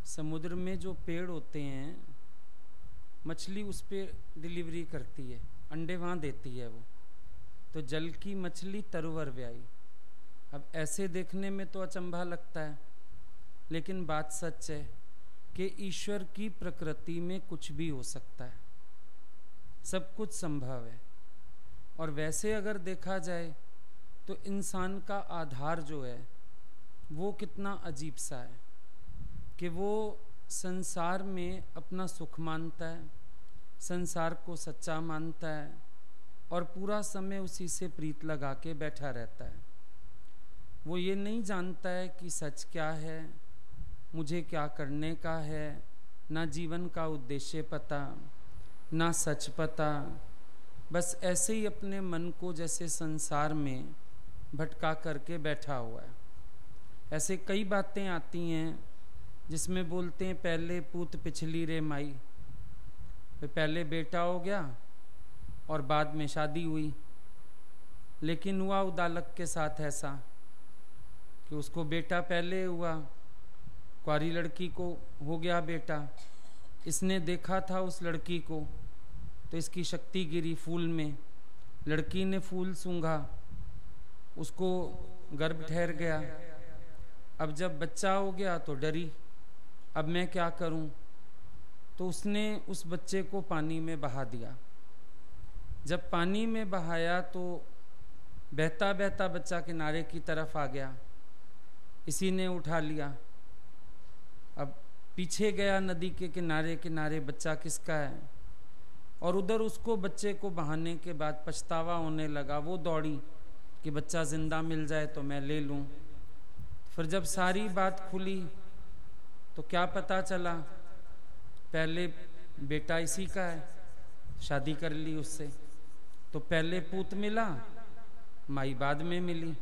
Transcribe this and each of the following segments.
समुद्र में जो पेड़ होते हैं, मछली उस पर डिलीवरी करती है, अंडे वहाँ देती है वो। तो जल की मछली तरवर व्याई। अब ऐसे देखने में तो अचंभा लगता है, लेकिन बात सच है कि ईश्वर की प्रकृति में कुछ भी हो सकता है, सब कुछ संभव है। और वैसे अगर देखा जाए तो इंसान का आधार जो है वो कितना अजीब सा है कि वो संसार में अपना सुख मानता है, संसार को सच्चा मानता है और पूरा समय उसी से प्रीत लगा के बैठा रहता है। वो ये नहीं जानता है कि सच क्या है, मुझे क्या करने का है, ना जीवन का उद्देश्य पता, ना सच पता। बस ऐसे ही अपने मन को जैसे संसार में भटका करके बैठा हुआ है। ऐसे कई बातें आती हैं जिसमें बोलते हैं पहले पूत पिछली रे माई, पहले बेटा हो गया और बाद में शादी हुई। लेकिन हुआ उदालक के साथ ऐसा कि उसको बेटा पहले हुआ, कुंवारी लड़की को हो गया बेटा। इसने देखा था उस लड़की को तो इसकी शक्ति गिरी फूल में, लड़की ने फूल सूंघा, उसको गर्भ ठहर गया। अब जब बच्चा हो गया तो डरी, अब मैं क्या करूं? तो उसने उस बच्चे को पानी में बहा दिया। जब पानी में बहाया तो बहता बहता बच्चा किनारे की तरफ आ गया, इसी ने उठा लिया। अब पीछे गया नदी के किनारे किनारे, बच्चा किसका है? और उधर उसको बच्चे को बहाने के बाद पछतावा होने लगा। वो दौड़ी कि बच्चा जिंदा मिल जाए तो मैं ले लूं। फिर जब सारी बात खुली तो क्या पता चला, पहले बेटा इसी का है, शादी कर ली उससे। तो पहले पूत मिला, माई बाद में मिली।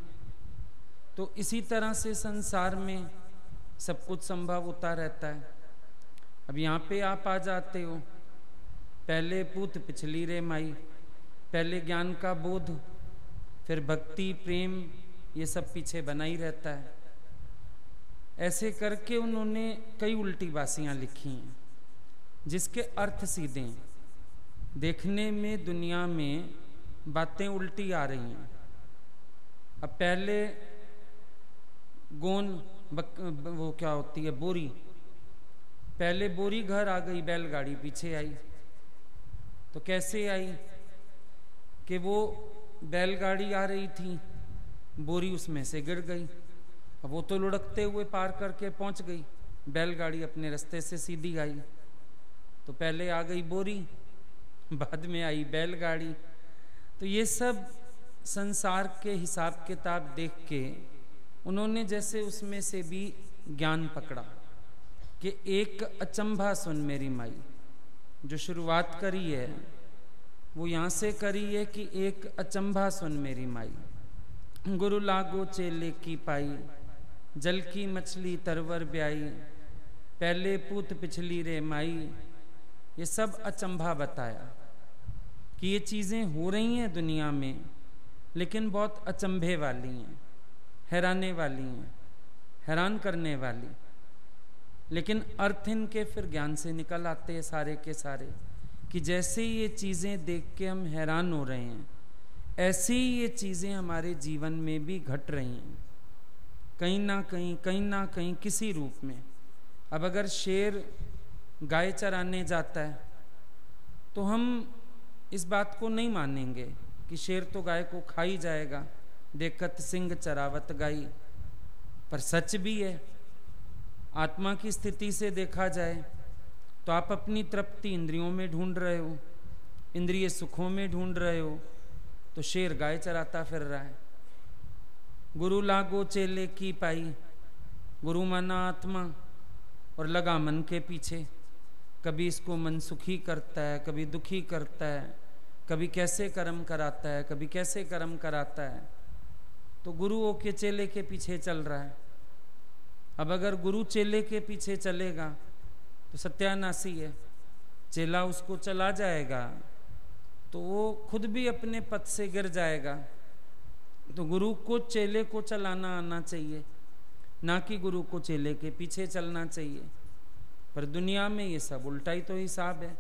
तो इसी तरह से संसार में सब कुछ संभव होता रहता है। अब यहाँ पे आप आ जाते हो, पहले पूत पिछली रे माई, पहले ज्ञान का बोध, फिर भक्ति प्रेम, ये सब पीछे बना ही रहता है। ऐसे करके उन्होंने कई उल्टी बासियां लिखी हैं जिसके अर्थ सीधे हैं। देखने में दुनिया में बातें उल्टी आ रही हैं। अब पहले गोन वो क्या होती है, बोरी, पहले बोरी घर आ गई, बैलगाड़ी पीछे आई। तो कैसे आई कि वो बैलगाड़ी आ रही थी, बोरी उसमें से गिर गई। अब वो तो लुढ़कते हुए पार करके पहुंच गई, बैलगाड़ी अपने रास्ते से सीधी आई। तो पहले आ गई बोरी, बाद में आई बैलगाड़ी। तो ये सब संसार के हिसाब किताब देख के उन्होंने जैसे उसमें से भी ज्ञान पकड़ा कि एक अचंभा सुन मेरी माई। जो शुरुआत करी है वो यहाँ से करी है कि एक अचंभा सुन मेरी माई। गुरु लागो चेले की पाई, जल की मछली तरवर ब्याई, पहले पूत पिछली रे माई। ये सब अचंभा बताया कि ये चीज़ें हो रही हैं दुनिया में, लेकिन बहुत अचंभे वाली हैं, हैराने वाली हैं, हैरान करने वाली। लेकिन अर्थ इनके फिर ज्ञान से निकल आते हैं सारे के सारे, कि जैसे ये चीज़ें देख के हम हैरान हो रहे हैं, ऐसे ही ये चीज़ें हमारे जीवन में भी घट रही हैं, कहीं ना कहीं किसी रूप में। अब अगर शेर गाय चराने जाता है तो हम इस बात को नहीं मानेंगे कि शेर तो गाय को खा ही जाएगा, देखत सिंह चरावत गाई। पर सच भी है, आत्मा की स्थिति से देखा जाए तो आप अपनी तृप्ति इंद्रियों में ढूंढ रहे हो, इंद्रिय सुखों में ढूंढ रहे हो, तो शेर गाय चराता फिर रहा है। गुरु लागो चेले की पाई, गुरु माना आत्मा और लगा मन के पीछे। कभी इसको मन सुखी करता है, कभी दुखी करता है, कभी कैसे कर्म कराता है, कभी कैसे कर्म कराता है। तो गुरुओं के चेले के पीछे चल रहा है। अब अगर गुरु चेले के पीछे चलेगा तो सत्यानाशी है, चेला उसको चला जाएगा तो वो खुद भी अपने पद से गिर जाएगा। तो गुरु को चेले को चलाना आना चाहिए, ना कि गुरु को चेले के पीछे चलना चाहिए। पर दुनिया में ये सब उल्टा ही तो हिसाब है।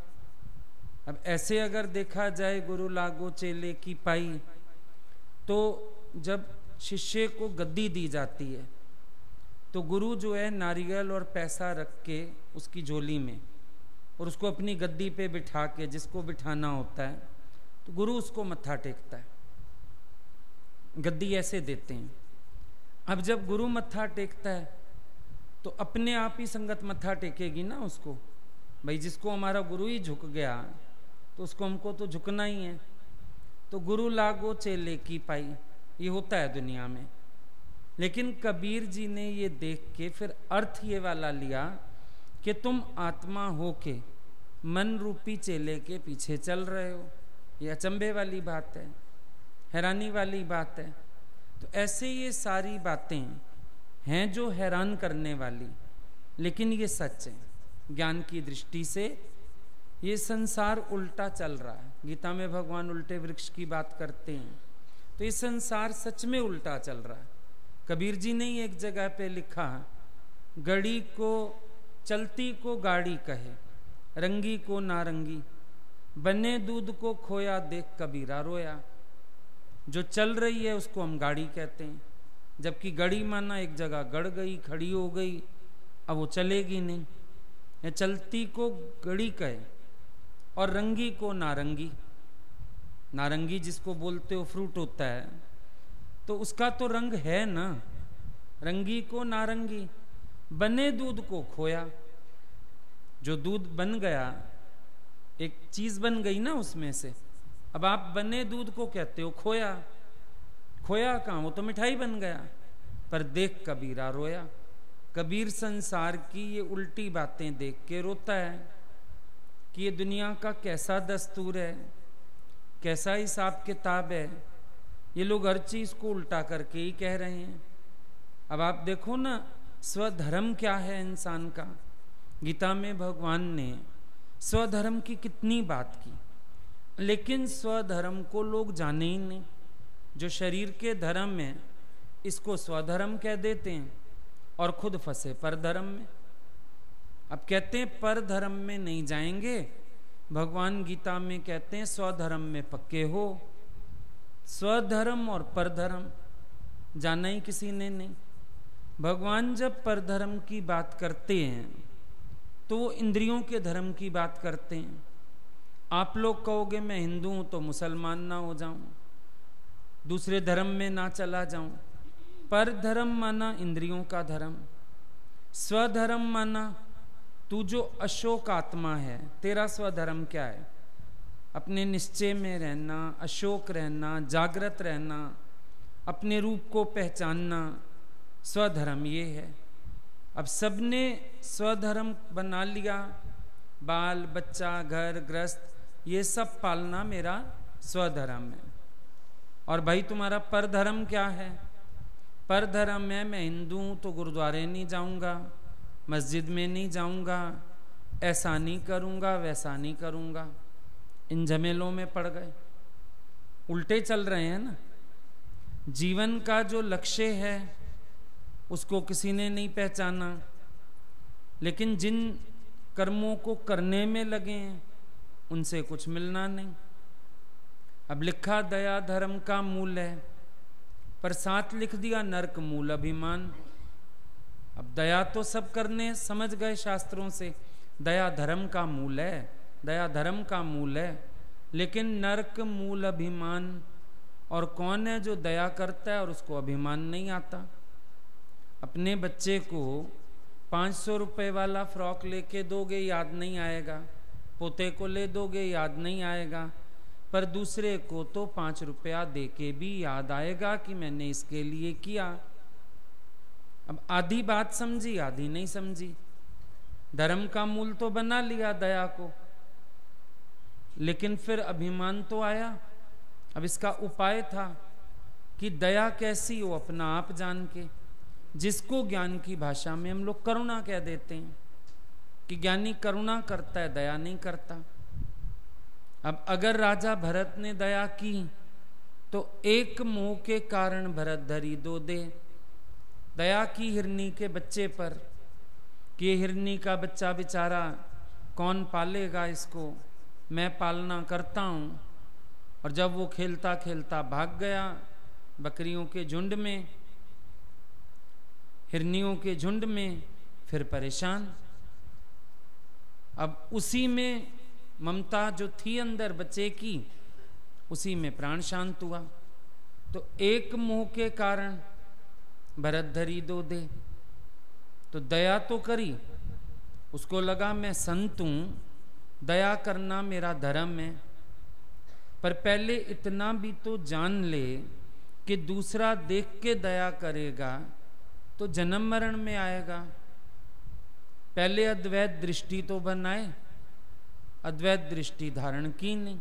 अब ऐसे अगर देखा जाए गुरु लागो चेले की पाई, तो जब शिष्य को गद्दी दी जाती है तो गुरु जो है नारियल और पैसा रख के उसकी झोली में और उसको अपनी गद्दी पे बिठा के, जिसको बिठाना होता है तो गुरु उसको मत्था टेकता है, गद्दी ऐसे देते हैं। अब जब गुरु मत्था टेकता है तो अपने आप ही संगत मत्था टेकेगी ना उसको, भाई जिसको हमारा गुरु ही झुक गया तो उसको हमको तो झुकना ही है। तो गुरु लागो चेले की पाई, ये होता है दुनिया में। लेकिन कबीर जी ने ये देख के फिर अर्थ ये वाला लिया कि तुम आत्मा हो के मन रूपी चेले के पीछे चल रहे हो। ये अचंभे वाली बात है, हैरानी वाली बात है। तो ऐसे ये सारी बातें हैं जो हैरान करने वाली, लेकिन ये सच है। ज्ञान की दृष्टि से ये संसार उल्टा चल रहा है। गीता में भगवान उल्टे वृक्ष की बात करते हैं, तो ये संसार सच में उल्टा चल रहा है। कबीर जी ने एक जगह पे लिखा, गड़ी को चलती को गाड़ी कहे, रंगी को नारंगी, बने दूध को खोया देख कबीरा रोया। जो चल रही है उसको हम गाड़ी कहते हैं, जबकि गड़ी माना एक जगह गड़ गई, खड़ी हो गई, अब वो चलेगी नहीं। या चलती को गड़ी कहे और रंगी को नारंगी, नारंगी जिसको बोलते हो फ्रूट होता है, तो उसका तो रंग है ना, रंगी को नारंगी, बने दूध को खोया। जो दूध बन गया, एक चीज बन गई ना उसमें से, अब आप बने दूध को कहते हो खोया। खोया कहाँ, वो तो मिठाई बन गया। पर देख कबीरा रोया। कबीर संसार की ये उल्टी बातें देख के रोता है कि ये दुनिया का कैसा दस्तूर है, कैसा हिसाब किताब है। ये लोग हर चीज को उल्टा करके ही कह रहे हैं। अब आप देखो ना, स्वधर्म क्या है इंसान का। गीता में भगवान ने स्वधर्म की कितनी बात की, लेकिन स्वधर्म को लोग जाने ही नहीं। जो शरीर के धर्म में, इसको स्वधर्म कह देते हैं और खुद फंसे परधर्म में। अब कहते हैं परधर्म में नहीं जाएंगे, भगवान गीता में कहते हैं स्वधर्म में पक्के हो। स्वधर्म और परधर्म जाना ही किसी ने नहीं। भगवान जब परधर्म की बात करते हैं तो वो इंद्रियों के धर्म की बात करते हैं। आप लोग कहोगे मैं हिंदू हूं तो मुसलमान ना हो जाऊं, दूसरे धर्म में ना चला जाऊं। पर धर्म माना इंद्रियों का धर्म, स्वधर्म माना तू जो अशोक आत्मा है, तेरा स्वधर्म क्या है? अपने निश्चय में रहना, अशोक रहना, जागृत रहना, अपने रूप को पहचानना, स्वधर्म ये है। अब सबने स्वधर्म बना लिया, बाल बच्चा घर गृहस्थ ये सब पालना मेरा स्वधर्म है। और भाई तुम्हारा परधर्म क्या है? परधर्म है मैं हिंदू हूं तो गुरुद्वारे नहीं जाऊंगा, मस्जिद में नहीं जाऊंगा, ऐसा नहीं करूंगा, वैसा नहीं करूंगा। इन झमेलों में पड़ गए, उल्टे चल रहे हैं ना। जीवन का जो लक्ष्य है उसको किसी ने नहीं पहचाना, लेकिन जिन कर्मों को करने में लगे हैं उनसे कुछ मिलना नहीं। अब लिखा दया धर्म का मूल है, पर साथ लिख दिया नरक मूल अभिमान। अब दया तो सब करने समझ गए शास्त्रों से, दया धर्म का मूल है, दया धर्म का मूल है, लेकिन नरक मूल अभिमान। और कौन है जो दया करता है और उसको अभिमान नहीं आता? अपने बच्चे को 500 रुपए वाला फ्रॉक लेके दोगे याद नहीं आएगा, पोते को ले दोगे याद नहीं आएगा, पर दूसरे को तो 5 रुपया दे के भी याद आएगा कि मैंने इसके लिए किया। अब आधी बात समझी, आधी नहीं समझी। धर्म का मूल तो बना लिया दया को, लेकिन फिर अभिमान तो आया। अब इसका उपाय था कि दया कैसी हो अपना आप जान के, जिसको ज्ञान की भाषा में हम लोग करुणा कह देते हैं कि ज्ञानी करुणा करता है, दया नहीं करता। अब अगर राजा भरत ने दया की तो एक मोह के कारण भरत धरी दो दे। दया की हिरनी के बच्चे पर, कि हिरनी का बच्चा बेचारा कौन पालेगा इसको, मैं पालना करता हूँ। और जब वो खेलता खेलता भाग गया बकरियों के झुंड में, हिरनियों के झुंड में, फिर परेशान। अब उसी में ममता जो थी अंदर बच्चे की, उसी में प्राण शांत हुआ। तो एक मोह के कारण भरत धरी दो दे, तो दया तो करी, उसको लगा मैं संत हूं, दया करना मेरा धर्म है। पर पहले इतना भी तो जान ले कि दूसरा देख के दया करेगा तो जन्म मरण में आएगा। पहले अद्वैत दृष्टि तो बनाए, अद्वैत दृष्टि धारण की नहीं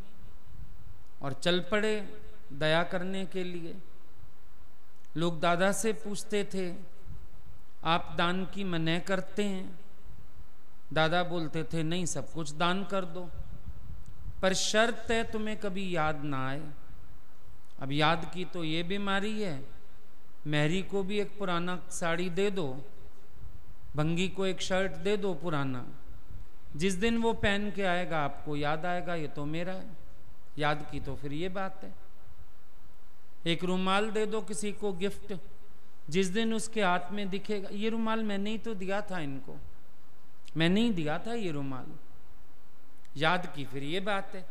और चल पड़े दया करने के लिए। लोग दादा से पूछते थे, आप दान की मना करते हैं? दादा बोलते थे, नहीं, सब कुछ दान कर दो, पर शर्त है तुम्हें कभी याद ना आए। अब याद की तो ये बीमारी है, मेहरी को भी एक पुराना साड़ी दे दो, भंगी को एक शर्ट दे दो पुराना, जिस दिन वो पहन के आएगा आपको याद आएगा ये तो मेरा है। याद की तो फिर ये बात है। एक रुमाल दे दो किसी को गिफ्ट, जिस दिन उसके हाथ में दिखेगा ये रुमाल मैंने ही तो दिया था इनको, मैंने ही दिया था ये रुमाल। याद की फिर ये बात है।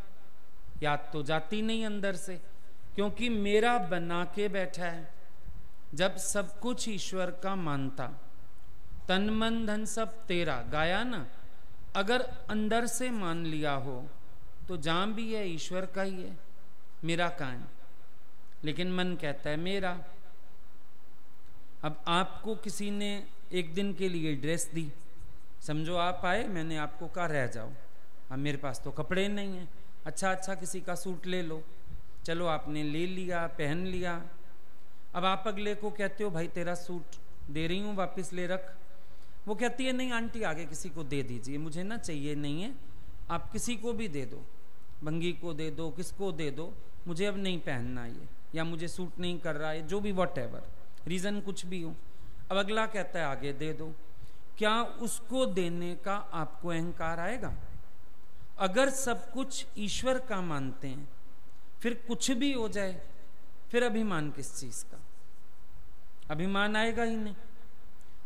याद तो जाती नहीं अंदर से, क्योंकि मेरा बना के बैठा है। जब सब कुछ ईश्वर का मानता, तन मन धन सब तेरा, गाया ना, अगर अंदर से मान लिया हो तो जहां भी है ईश्वर का ही है, मेरा कहाँ है। लेकिन मन कहता है मेरा। अब आपको किसी ने एक दिन के लिए ड्रेस दी, समझो आप आए, मैंने आपको कहा रह जाओ, अब मेरे पास तो कपड़े नहीं हैं, अच्छा किसी का सूट ले लो, चलो आपने ले लिया, पहन लिया। अब आप अगले को कहते हो भाई तेरा सूट दे रही हूँ वापस ले रख, वो कहती है नहीं आंटी आगे किसी को दे दीजिए, मुझे ना चाहिए नहीं है, आप किसी को भी दे दो, भंगी को दे दो, किसको दे दो, मुझे अब नहीं पहनना ये, या मुझे सूट नहीं कर रहा है, जो भी वॉट एवर रीज़न कुछ भी हो। अब अगला कहता है आगे दे दो, क्या उसको देने का आपको अहंकार आएगा? अगर सब कुछ ईश्वर का मानते हैं, फिर कुछ भी हो जाए, फिर अभिमान किस चीज़ का? अभिमान आएगा ही नहीं।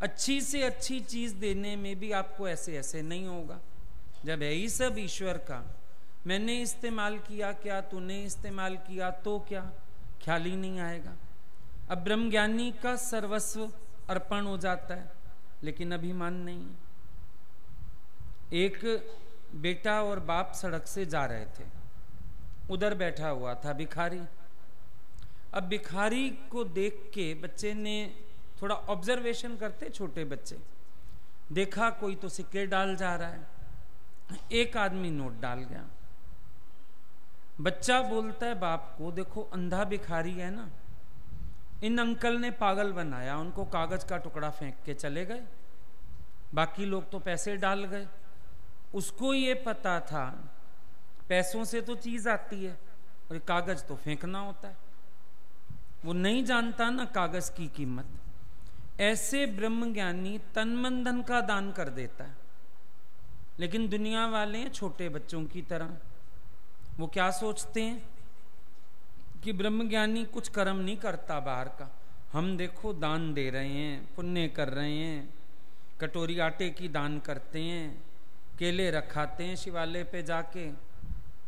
अच्छी से अच्छी चीज देने में भी आपको ऐसे ऐसे नहीं होगा। जब है ही सब ईश्वर का, मैंने इस्तेमाल किया क्या, तूने इस्तेमाल किया तो क्या, ख्याल ही नहीं आएगा। अब ब्रह्मज्ञानी का सर्वस्व अर्पण हो जाता है, लेकिन अभिमान नहीं है। एक बेटा और बाप सड़क से जा रहे थे, उधर बैठा हुआ था भिखारी। अब भिखारी को देख के बच्चे ने थोड़ा ऑब्जर्वेशन करते, छोटे बच्चे, देखा कोई तो सिक्के डाल जा रहा है, एक आदमी नोट डाल गया। बच्चा बोलता है बाप को, देखो अंधा भिखारी है ना, इन अंकल ने पागल बनाया, उनको कागज का टुकड़ा फेंक के चले गए, बाकी लोग तो पैसे डाल गए। उसको ये पता था पैसों से तो चीज आती है और कागज तो फेंकना होता है, वो नहीं जानता ना कागज की कीमत। ऐसे ब्रह्मज्ञानी तन मन धन का दान कर देता है, लेकिन दुनिया वाले हैं छोटे बच्चों की तरह। वो क्या सोचते हैं कि ब्रह्मज्ञानी कुछ कर्म नहीं करता बाहर का, हम देखो दान दे रहे हैं, पुण्य कर रहे हैं, कटोरी आटे की दान करते हैं, केले रखाते हैं शिवालय पे जाके,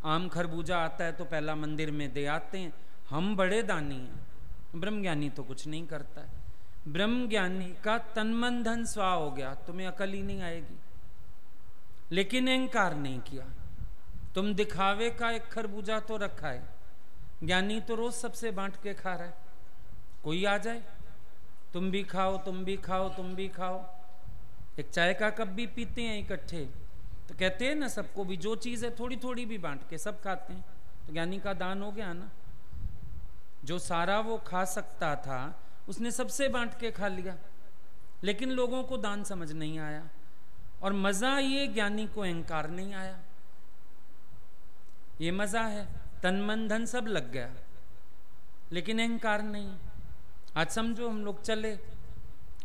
आम खरबूजा आता है तो पहला मंदिर में दे आते हैं, हम बड़े दानी हैं। ब्रह्मज्ञानी तो कुछ नहीं करता है। ब्रह्मज्ञानी का तन मन धन स्वा हो गया, तुम्हें अकल ही नहीं आएगी, लेकिन अहंकार नहीं किया। तुम दिखावे का एक खरबूजा तो रखा है, ज्ञानी तो रोज सबसे बांट के खा रहा है। कोई आ जाए, तुम भी खाओ, तुम भी खाओ, तुम भी खाओ, एक चाय का कप भी पीते हैं इकट्ठे, तो कहते हैं ना सबको भी जो चीज है थोड़ी थोड़ी भी बांट के सब खाते हैं, तो ज्ञानी का दान हो गया ना। जो सारा वो खा सकता था उसने सबसे बांट के खा लिया, लेकिन लोगों को दान समझ नहीं आया। और मजा ये ज्ञानी को अहंकार नहीं आया, ये मजा है, तन मन धन सब लग गया, लेकिन अहंकार नहीं। आज समझो हम लोग चले,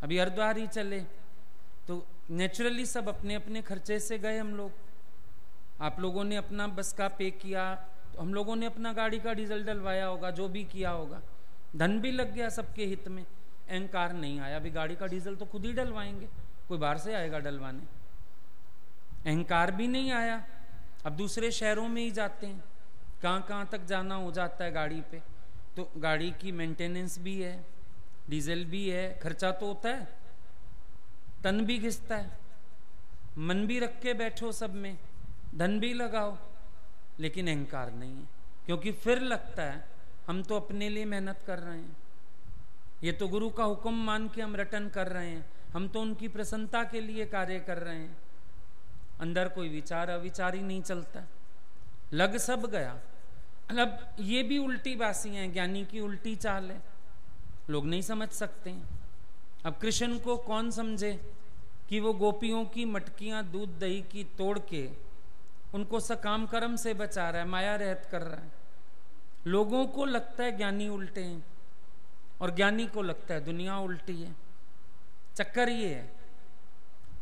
अभी हरिद्वार ही चले, तो नेचुरली सब अपने अपने खर्चे से गए हम लोग। आप लोगों ने अपना बस का पे किया, तो हम लोगों ने अपना गाड़ी का डीजल डलवाया होगा, जो भी किया होगा, धन भी लग गया सबके हित में। अहंकार नहीं आया, अभी गाड़ी का डीजल तो खुद ही डलवाएंगे, कोई बाहर से आएगा डलवाने। अहंकार भी नहीं आया, अब दूसरे शहरों में ही जाते हैं, कहाँ कहाँ तक जाना हो जाता है गाड़ी पे, तो गाड़ी की मेंटेनेंस भी है, डीजल भी है, खर्चा तो होता है, तन भी घिसता है, मन भी रख के बैठो सब में, धन भी लगाओ, लेकिन अहंकार नहीं है, क्योंकि फिर लगता है हम तो अपने लिए मेहनत कर रहे हैं, ये तो गुरु का हुक्म मान के हम रटन कर रहे हैं, हम तो उनकी प्रसन्नता के लिए कार्य कर रहे हैं। अंदर कोई विचार अविचार ही नहीं चलता, लग सब गया। अब ये भी उल्टी बासी हैं, ज्ञानी की उल्टी चाल है, लोग नहीं समझ सकते हैं। अब कृष्ण को कौन समझे कि वो गोपियों की मटकियां दूध दही की तोड़ के उनको सकाम कर्म से बचा रहा है, माया रहत कर रहा है। लोगों को लगता है ज्ञानी उल्टे हैं और ज्ञानी को लगता है दुनिया उल्टी है। चक्कर ये है,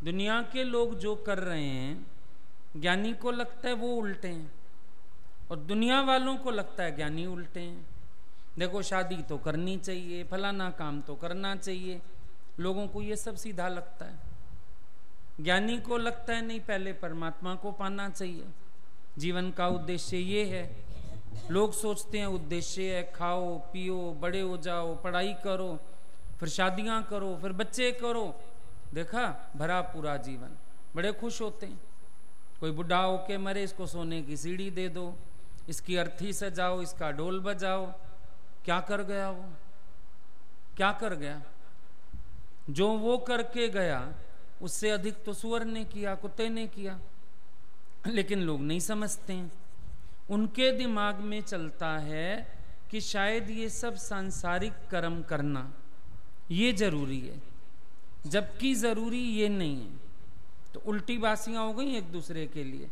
दुनिया के लोग जो कर रहे हैं ज्ञानी को लगता है वो उल्टे हैं, और दुनिया वालों को लगता है ज्ञानी उल्टे हैं। देखो शादी तो करनी चाहिए, फलाना काम तो करना चाहिए, लोगों को ये सब सीधा लगता है। ज्ञानी को लगता है नहीं, पहले परमात्मा को पाना चाहिए, जीवन का उद्देश्य ये है। लोग सोचते हैं उद्देश्य है खाओ पियो बड़े हो जाओ, पढ़ाई करो, फिर शादियां करो, फिर बच्चे करो, देखा भरा पूरा जीवन, बड़े खुश होते हैं। कोई बुढ़ा होके मरे, इसको सोने की सीढ़ी दे दो, इसकी अर्थी सजाओ, इसका ढोल बजाओ, क्या कर गया वो, क्या कर गया? जो वो करके गया उससे अधिक तो सुअर ने किया, कुत्ते ने किया। लेकिन लोग नहीं समझते हैं, उनके दिमाग में चलता है कि शायद ये सब सांसारिक कर्म करना ये जरूरी है, जबकि जरूरी ये नहीं है। तो उल्टी बासियां हो गई एक दूसरे के लिए।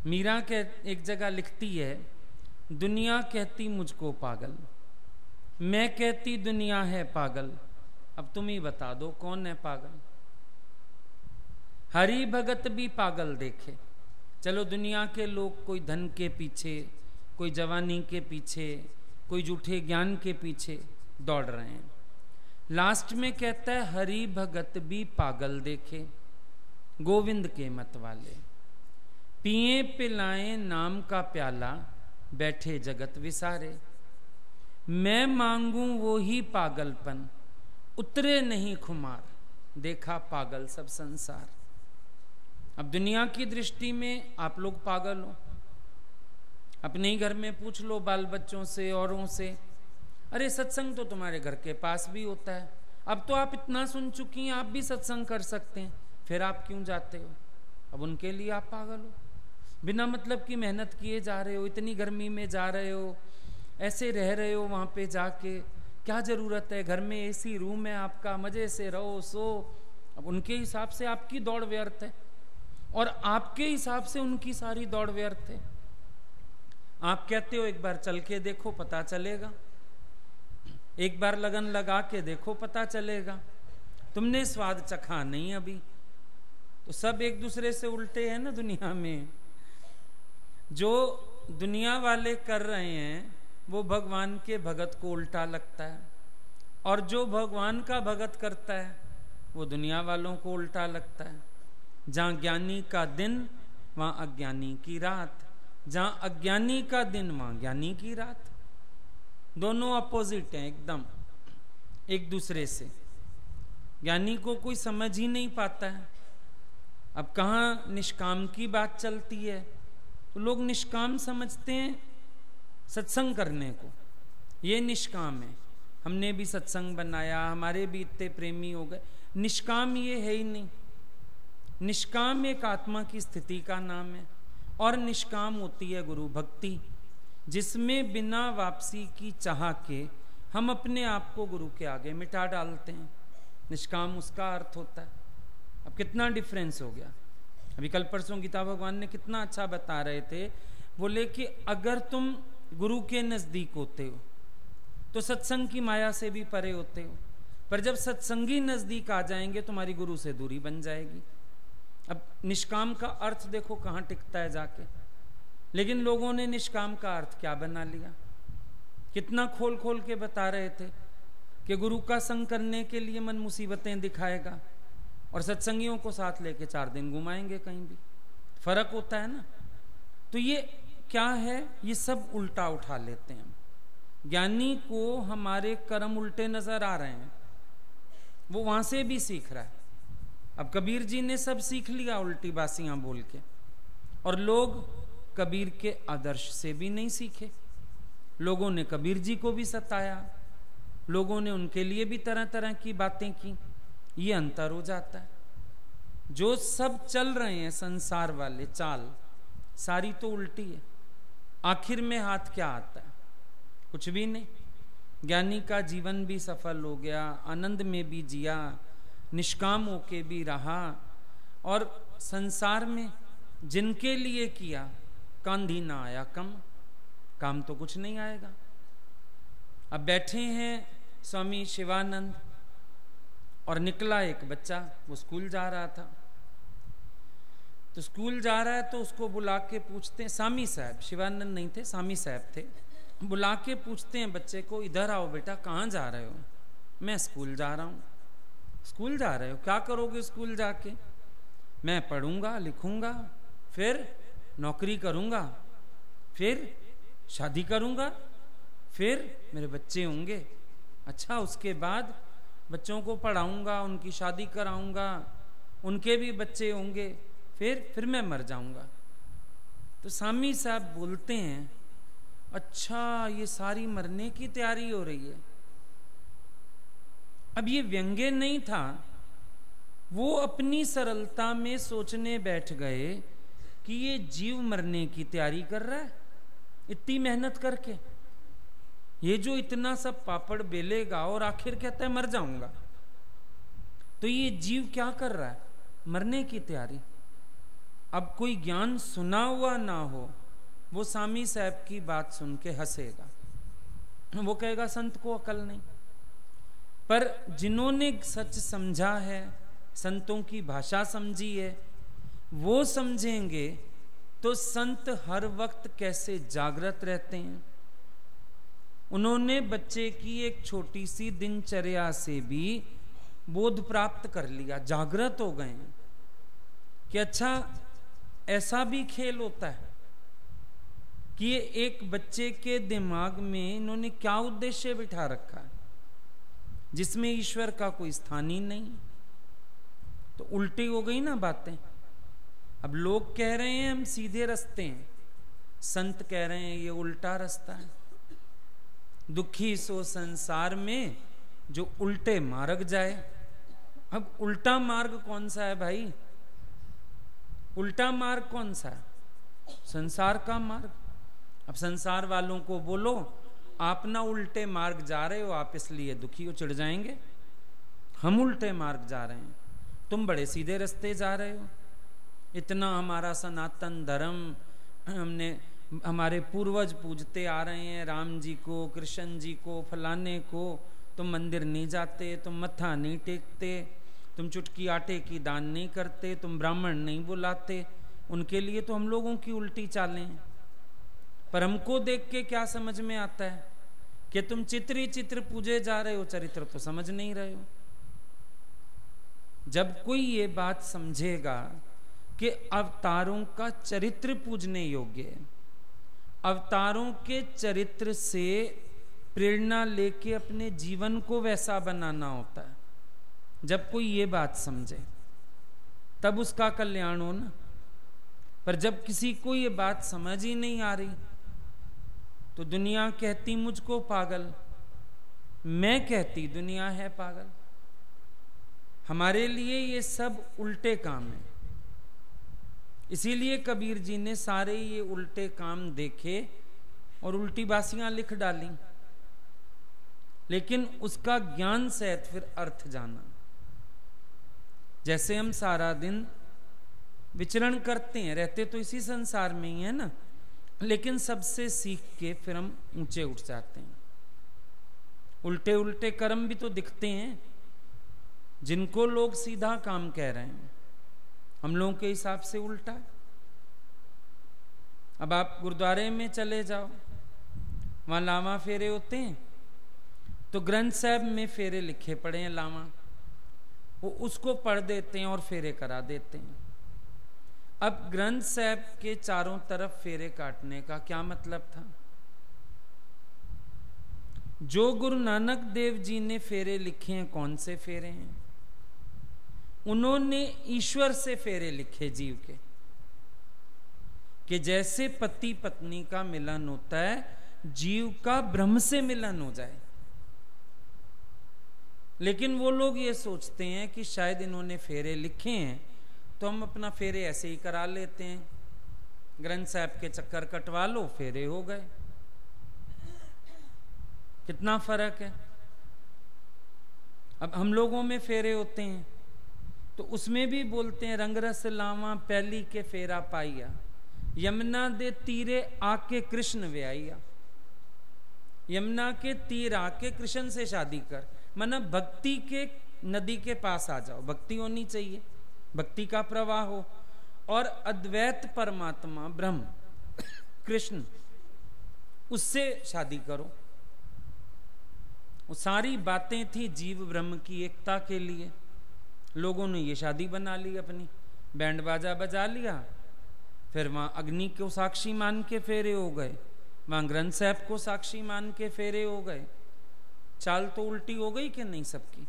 मीरा के एक जगह लिखती है, दुनिया कहती मुझको पागल, मैं कहती दुनिया है पागल, अब तुम ही बता दो कौन है पागल। हरि भगत भी पागल देखे। चलो दुनिया के लोग कोई धन के पीछे, कोई जवानी के पीछे, कोई झूठे ज्ञान के पीछे दौड़ रहे हैं, लास्ट में कहता है हरि भगत भी पागल देखे, गोविंद के मत वाले पिए पिलाए नाम का प्याला, बैठे जगत विसारे, मैं मांगू वो ही पागलपन, उतरे नहीं खुमार, देखा पागल सब संसार। अब दुनिया की दृष्टि में आप लोग पागल हो, अपने ही घर में पूछ लो बाल बच्चों से, औरों से, अरे सत्संग तो तुम्हारे घर के पास भी होता है, अब तो आप इतना सुन चुकी हैं, आप भी सत्संग कर सकते हैं, फिर आप क्यों जाते हो? अब उनके लिए आप पागल हो, बिना मतलब की मेहनत किए जा रहे हो, इतनी गर्मी में जा रहे हो, ऐसे रह रहे हो वहाँ पे जाके, क्या ज़रूरत है? घर में एसी रूम है आपका, मज़े से रहो सो। अब उनके हिसाब से आपकी दौड़ व्यर्थ है और आपके हिसाब से उनकी सारी दौड़ व्यर्थ है। आप कहते हो एक बार चल के देखो पता चलेगा, एक बार लगन लगा के देखो पता चलेगा, तुमने स्वाद चखा नहीं अभी। तो सब एक दूसरे से उल्टे हैं ना दुनिया में। जो दुनिया वाले कर रहे हैं वो भगवान के भगत को उल्टा लगता है, और जो भगवान का भगत करता है वो दुनिया वालों को उल्टा लगता है। जहाँ ज्ञानी का दिन वहाँ अज्ञानी की रात, जहाँ अज्ञानी का दिन वहाँ ज्ञानी की रात, दोनों अपोजिट हैं एकदम एक दूसरे से। ज्ञानी को कोई समझ ही नहीं पाता है। अब कहाँ निष्काम की बात चलती है तो लोग निष्काम समझते हैं सत्संग करने को, ये निष्काम है, हमने भी सत्संग बनाया, हमारे भी इतने प्रेमी हो गए। निष्काम ये है ही नहीं। निष्काम एक आत्मा की स्थिति का नाम है, और निष्काम होती है गुरु भक्ति, जिसमें बिना वापसी की चाह के हम अपने आप को गुरु के आगे मिटा डालते हैं। निष्काम उसका अर्थ होता है। अब कितना डिफरेंस हो गया। अभी कल परसों गीता भगवान ने कितना अच्छा बता रहे थे, बोले कि अगर तुम गुरु के नजदीक होते हो तो सत्संग की माया से भी परे होते हो, पर जब सत्संगी नजदीक आ जाएंगे तुम्हारी गुरु से दूरी बन जाएगी। अब निष्काम का अर्थ देखो कहाँ टिकता है जाके, लेकिन लोगों ने निष्काम का अर्थ क्या बना लिया। कितना खोल खोल के बता रहे थे कि गुरु का संग करने के लिए मन मुसीबतें दिखाएगा और सत्संगियों को साथ लेके 4 दिन घुमाएंगे कहीं भी। फर्क होता है ना। तो ये क्या है, ये सब उल्टा उठा लेते हैं। ज्ञानी को हमारे कर्म उल्टे नजर आ रहे हैं, वो वहां से भी सीख रहा है। अब कबीर जी ने सब सीख लिया उल्टी बासियां बोल के, और लोग कबीर के आदर्श से भी नहीं सीखे। लोगों ने कबीर जी को भी सताया, लोगों ने उनके लिए भी तरह तरह की बातें की। ये अंतर हो जाता है। जो सब चल रहे हैं संसार वाले चाल, सारी तो उल्टी है। आखिर में हाथ क्या आता है? कुछ भी नहीं। ज्ञानी का जीवन भी सफल हो गया, आनंद में भी जिया, निष्काम होके भी रहा, और संसार में जिनके लिए किया कांधी ना आया कम, काम तो कुछ नहीं आएगा। अब बैठे हैं स्वामी शिवानंद और निकला एक बच्चा, वो स्कूल जा रहा था। तो स्कूल जा रहा है तो उसको बुला के पूछते हैं, स्वामी साहब, शिवानंद नहीं थे, स्वामी साहब थे, बुला के पूछते हैं बच्चे को, इधर आओ बेटा, कहाँ जा रहे हो? मैं स्कूल जा रहा हूँ। स्कूल जा रहे हो? क्या करोगे स्कूल जाके? मैं पढ़ूंगा लिखूंगा, फिर नौकरी करूंगा, फिर शादी करूंगा, फिर मेरे बच्चे होंगे। अच्छा, उसके बाद बच्चों को पढ़ाऊंगा, उनकी शादी कराऊंगा, उनके भी बच्चे होंगे, फिर मैं मर जाऊंगा। तो स्वामी साहब बोलते हैं, अच्छा ये सारी मरने की तैयारी हो रही है। अब ये व्यंग्य नहीं था, वो अपनी सरलता में सोचने बैठ गए कि ये जीव मरने की तैयारी कर रहा है इतनी मेहनत करके। ये जो इतना सब पापड़ बेलेगा और आखिर कहता है मर जाऊंगा, तो ये जीव क्या कर रहा है? मरने की तैयारी। अब कोई ज्ञान सुना हुआ ना हो, वो स्वामी साहब की बात सुन के हंसेगा, वो कहेगा संत को अकल नहीं। पर जिन्होंने सच समझा है, संतों की भाषा समझी है, वो समझेंगे तो संत हर वक्त कैसे जागृत रहते हैं। उन्होंने बच्चे की एक छोटी सी दिनचर्या से भी बोध प्राप्त कर लिया, जागृत हो गए हैं कि अच्छा ऐसा भी खेल होता है कि ये एक बच्चे के दिमाग में इन्होंने क्या उद्देश्य बिठा रखा है जिसमें ईश्वर का कोई स्थान ही नहीं। तो उल्टी हो गई ना बातें। अब लोग कह रहे हैं हम सीधे रास्ते हैं, संत कह रहे हैं ये उल्टा रास्ता है। दुखी सो संसार में जो उल्टे मार्ग जाए। अब उल्टा मार्ग कौन सा है भाई? उल्टा मार्ग कौन सा है? संसार का मार्ग। अब संसार वालों को बोलो आप ना उल्टे मार्ग जा रहे हो, आप इसलिए दुखी हो, चिढ़ जाएंगे। हम उल्टे मार्ग जा रहे हैं, तुम बड़े सीधे रास्ते जा रहे हो। इतना हमारा सनातन धर्म, हमने हमारे पूर्वज पूजते आ रहे हैं, राम जी को, कृष्ण जी को, फलाने को। तुम मंदिर नहीं जाते, तुम मत्था नहीं टेकते, तुम चुटकी आटे की दान नहीं करते, तुम ब्राह्मण नहीं बुलाते। उनके लिए तो हम लोगों की उल्टी चालें हैं। पर हमको देख के क्या समझ में आता है कि तुम चित्र ही चित्र पूजे जा रहे हो, चरित्र तो समझ नहीं रहे हो। जब कोई ये बात समझेगा कि अवतारों का चरित्र पूजने योग्य है, अवतारों के चरित्र से प्रेरणा लेके अपने जीवन को वैसा बनाना होता है, जब कोई ये बात समझे तब उसका कल्याण हो ना। पर जब किसी को ये बात समझ ही नहीं आ रही तो दुनिया कहती मुझको पागल, मैं कहती दुनिया है पागल। हमारे लिए ये सब उल्टे काम है। इसीलिए कबीर जी ने सारे ये उल्टे काम देखे और उल्टी बासियां लिख डाली, लेकिन उसका ज्ञान सहित फिर अर्थ जाना। जैसे हम सारा दिन विचरण करते हैं, रहते तो इसी संसार में ही है ना, लेकिन सबसे सीख के फिर हम ऊंचे उठ जाते हैं। उल्टे उल्टे कर्म भी तो दिखते हैं, जिनको लोग सीधा काम कह रहे हैं, हम लोगों के हिसाब से उल्टा है। अब आप गुरुद्वारे में चले जाओ, वहां लावा फेरे होते हैं, तो ग्रंथ साहब में फेरे लिखे पड़े हैं लावा, वो उसको पढ़ देते हैं और फेरे करा देते हैं। अब ग्रंथ साहब के चारों तरफ फेरे काटने का क्या मतलब था? जो गुरु नानक देव जी ने फेरे लिखे हैं, कौन से फेरे हैं? उन्होंने ईश्वर से फेरे लिखे जीव के, कि जैसे पति पत्नी का मिलन होता है, जीव का ब्रह्म से मिलन हो जाए। लेकिन वो लोग ये सोचते हैं कि शायद इन्होंने फेरे लिखे हैं तो हम अपना फेरे ऐसे ही करा लेते हैं, ग्रंथ साहब के चक्कर कटवा लो, फेरे हो गए। कितना फर्क है। अब हम लोगों में फेरे होते हैं तो उसमें भी बोलते हैं, रंगरस लावा पहली के फेरा पाइया, यमुना दे तीरे आके कृष्ण व्याइया। यमुना के तीर आके कृष्ण से शादी कर, माना भक्ति के नदी के पास आ जाओ, भक्ति होनी चाहिए, भक्ति का प्रवाह हो, और अद्वैत परमात्मा ब्रह्म कृष्ण, उससे शादी करो। वो सारी बातें थी जीव ब्रह्म की एकता के लिए। लोगों ने ये शादी बना ली अपनी, बैंड बाजा बजा लिया, फिर वहां अग्नि को साक्षी मान के फेरे हो गए, वहां ग्रंथ साहब को साक्षी मान के फेरे हो गए। चाल तो उल्टी हो गई कि नहीं सबकी?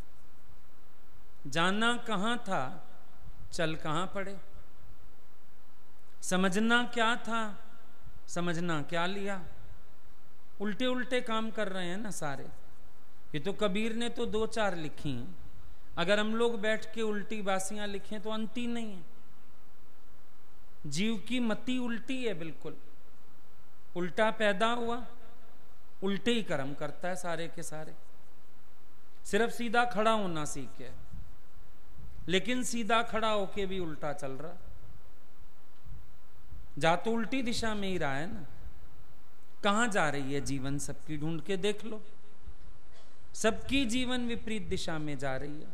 जाना कहां था, चल कहां पड़े। समझना क्या था, समझना क्या लिया। उल्टे उल्टे काम कर रहे हैं ना सारे। ये तो कबीर ने तो 2-4 लिखी हैं, अगर हम लोग बैठ के उल्टी बासियां लिखें तो अंत ही नहीं है। जीव की मति उल्टी है, बिल्कुल उल्टा पैदा हुआ, उल्टे ही कर्म करता है सारे के सारे। सिर्फ सीधा खड़ा होना सीखे, लेकिन सीधा खड़ा होके भी उल्टा चल रहा। जा तो उल्टी दिशा में ही रहा है ना। कहां जा रही है जीवन सबकी, ढूंढ के देख लो। सबकी जीवन विपरीत दिशा में जा रही है।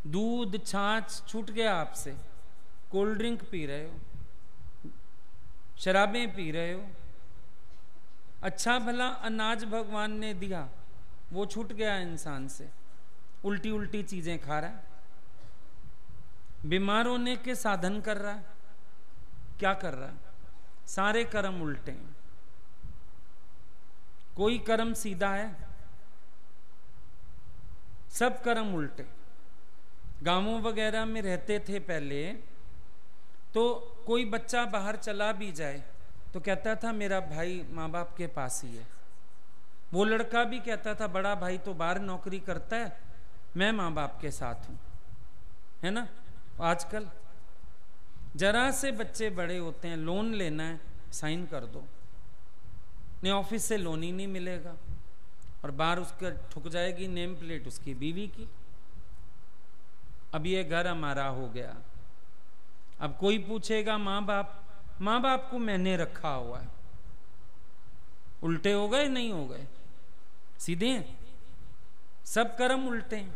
दूध छाछ छूट गया आपसे, कोल्ड ड्रिंक पी रहे हो, शराबें पी रहे हो। अच्छा भला अनाज भगवान ने दिया, वो छूट गया इंसान से, उल्टी उल्टी चीजें खा रहा है। बीमार होने के साधन कर रहा है। क्या कर रहा है? सारे कर्म उल्टे हैं, कोई कर्म सीधा है, सब कर्म उल्टे। गांवों वगैरह में रहते थे पहले, तो कोई बच्चा बाहर चला भी जाए तो कहता था मेरा भाई माँ बाप के पास ही है। वो लड़का भी कहता था बड़ा भाई तो बाहर नौकरी करता है, मैं माँ बाप के साथ हूं, है ना। आजकल जरा से बच्चे बड़े होते हैं, लोन लेना है, साइन कर दो, नहीं ऑफिस से लोन ही नहीं मिलेगा, और बाहर उसका ठुक जाएगी नेम प्लेट उसकी बीवी की। अब ये घर हमारा हो गया। अब कोई पूछेगा माँ बाप को मैंने रखा हुआ है। उल्टे हो गए नहीं हो गए? सीधे हैं। सब कर्म उल्टे हैं।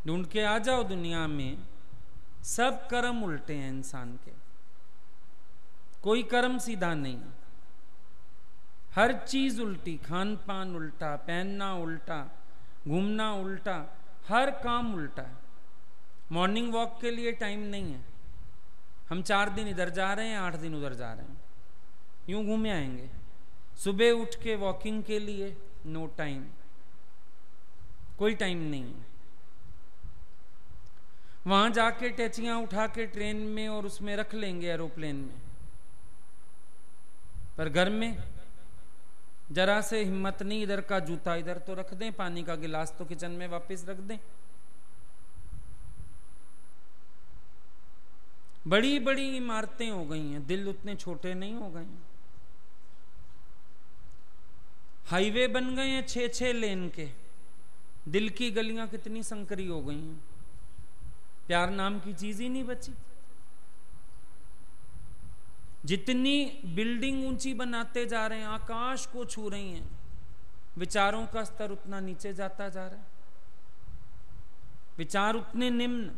ढूंढ के आ जाओ दुनिया में, सब कर्म उल्टे हैं इंसान के, कोई कर्म सीधा नहीं। हर चीज उल्टी, खान पान उल्टा, पहनना उल्टा, घूमना उल्टा, हर काम उल्टा है। मॉर्निंग वॉक के लिए टाइम नहीं है। हम 4 दिन इधर जा रहे हैं, 8 दिन उधर जा रहे हैं, यूं घूमे आएंगे। सुबह उठ के वॉकिंग के लिए नो टाइम, कोई टाइम नहीं है। वहां जाके टैचियां उठा के ट्रेन में और उसमें रख लेंगे, एरोप्लेन में। पर घर में जरा से हिम्मत नहीं, इधर का जूता इधर तो रख दें, पानी का गिलास तो किचन में वापस रख दें। बड़ी बड़ी इमारतें हो गई हैं, दिल उतने छोटे नहीं हो गए हैं। हाईवे बन गए हैं 6-6 लेन के, दिल की गलियां कितनी संकरी हो गई हैं। प्यार नाम की चीज ही नहीं बची। जितनी बिल्डिंग ऊंची बनाते जा रहे हैं, आकाश को छू रही हैं, विचारों का स्तर उतना नीचे जाता जा रहा है। विचार उतने निम्न,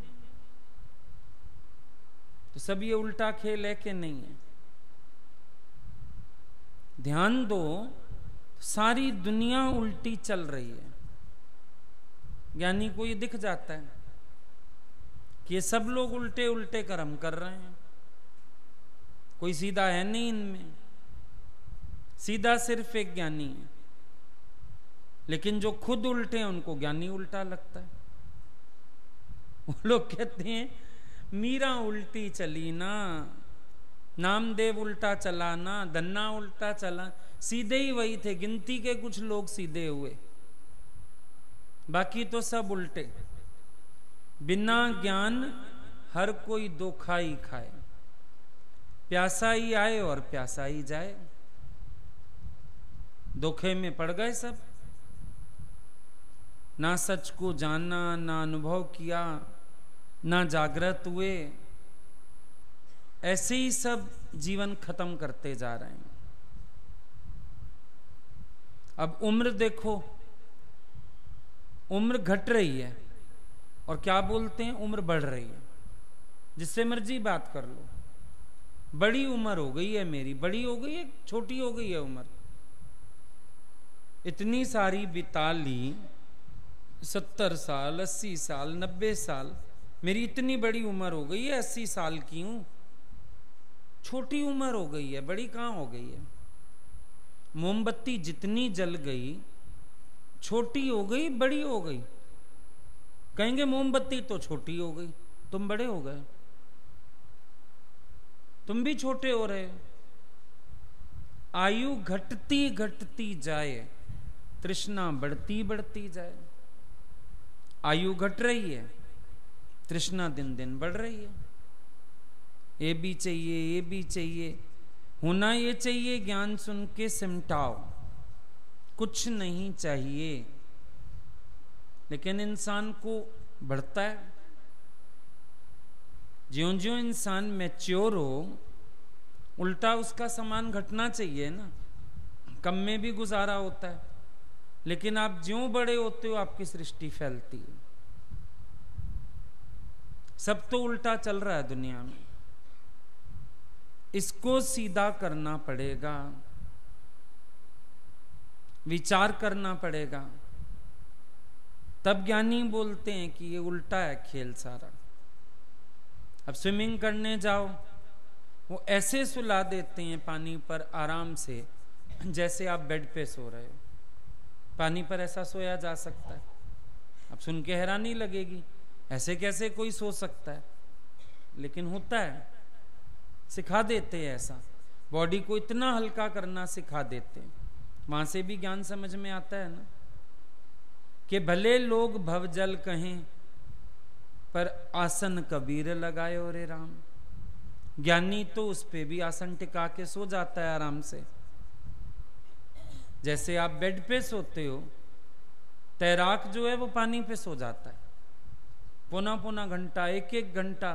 तो सब ये उल्टा खेल है कि नहीं है? ध्यान दो, सारी दुनिया उल्टी चल रही है। ज्ञानी को ये दिख जाता है कि ये सब लोग उल्टे उल्टे कर्म कर रहे हैं, कोई सीधा है नहीं इनमें। सीधा सिर्फ एक ज्ञानी है, लेकिन जो खुद उल्टे हैं उनको ज्ञानी उल्टा लगता है। वो लोग कहते हैं मीरा उल्टी चली ना, नामदेव उल्टा चला ना, धन्ना उल्टा चला। सीधे ही वही थे, गिनती के कुछ लोग सीधे हुए, बाकी तो सब उल्टे। बिना ज्ञान हर कोई दो खाई खाए, प्यासा ही आए और प्यासा ही जाए। धोखे में पड़ गए सब, ना सच को जाना, ना अनुभव किया, ना जागृत हुए। ऐसे ही सब जीवन खत्म करते जा रहे हैं। अब उम्र देखो, उम्र घट रही है और क्या बोलते हैं, उम्र बढ़ रही है। जिससे मर्जी बात कर लो, बड़ी उम्र हो गई है मेरी, बड़ी हो गई है, छोटी हो गई है उम्र। इतनी सारी बिता ली, 70 साल, 80 साल, 90 साल, मेरी इतनी बड़ी उम्र हो गई है, 80 साल की हूं। छोटी उम्र हो गई है, बड़ी कहां हो गई है? मोमबत्ती जितनी जल गई, छोटी हो गई बड़ी हो गई? कहेंगे मोमबत्ती तो छोटी हो गई, तुम बड़े हो गए। तुम भी छोटे हो रहे हो। आयु घटती घटती जाए, तृष्णा बढ़ती बढ़ती जाए। आयु घट रही है, तृष्णा दिन दिन बढ़ रही है। ये भी चाहिए, ये भी चाहिए, होना ये चाहिए, ज्ञान सुन के सिमटाओ, कुछ नहीं चाहिए। लेकिन इंसान को बढ़ता है। ज्यों ज्यों इंसान मैच्योर हो, उल्टा उसका सामान घटना चाहिए ना। कम में भी गुजारा होता है, लेकिन आप ज्यों बड़े होते हो आपकी सृष्टि फैलती है। सब तो उल्टा चल रहा है दुनिया में। इसको सीधा करना पड़ेगा, विचार करना पड़ेगा। तब ज्ञानी बोलते हैं कि ये उल्टा है खेल सारा। अब स्विमिंग करने जाओ, वो ऐसे सुला देते हैं पानी पर आराम से, जैसे आप बेड पे सो रहे हो। पानी पर ऐसा सोया जा सकता है? अब सुन के हैरानी लगेगी, ऐसे कैसे कोई सो सकता है? लेकिन होता है, सिखा देते हैं ऐसा। बॉडी को इतना हल्का करना सिखा देते हैं। वहां से भी ज्ञान समझ में आता है ना, कि भले लोग भवजल कहें, पर आसन कबीर लगाए रे राम। ज्ञानी तो उस पे भी आसन टिका के सो जाता है आराम से। जैसे आप बेड पे सोते हो, तैराक जो है वो पानी पे सो जाता है। पौना पौना घंटा, एक एक घंटा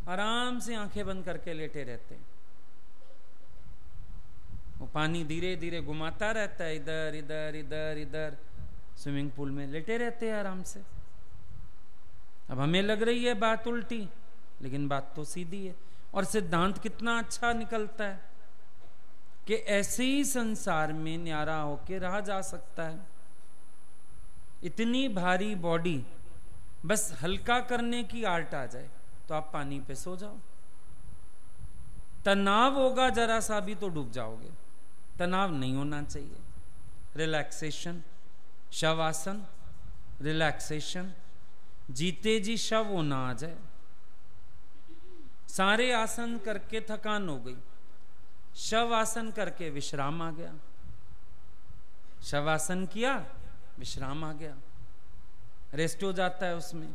आराम से आंखें बंद करके लेटे रहते हैं। वो पानी धीरे धीरे घुमाता रहता है, इधर इधर इधर इधर। स्विमिंग पूल में लेटे रहते हैं आराम से। अब हमें लग रही है बात उल्टी, लेकिन बात तो सीधी है। और सिद्धांत कितना अच्छा निकलता है कि ऐसे ही संसार में न्यारा होके रहा जा सकता है। इतनी भारी बॉडी बस हल्का करने की आर्ट आ जाए तो आप पानी पे सो जाओ। तनाव होगा जरा सा भी तो डूब जाओगे। तनाव नहीं होना चाहिए। रिलैक्सेशन, शवासन, रिलैक्सेशन, जीते जी शव होना आ जाए। सारे आसन करके थकान हो गई, शव आसन करके विश्राम आ गया। शवासन किया, विश्राम आ गया, रेस्ट हो जाता है उसमें।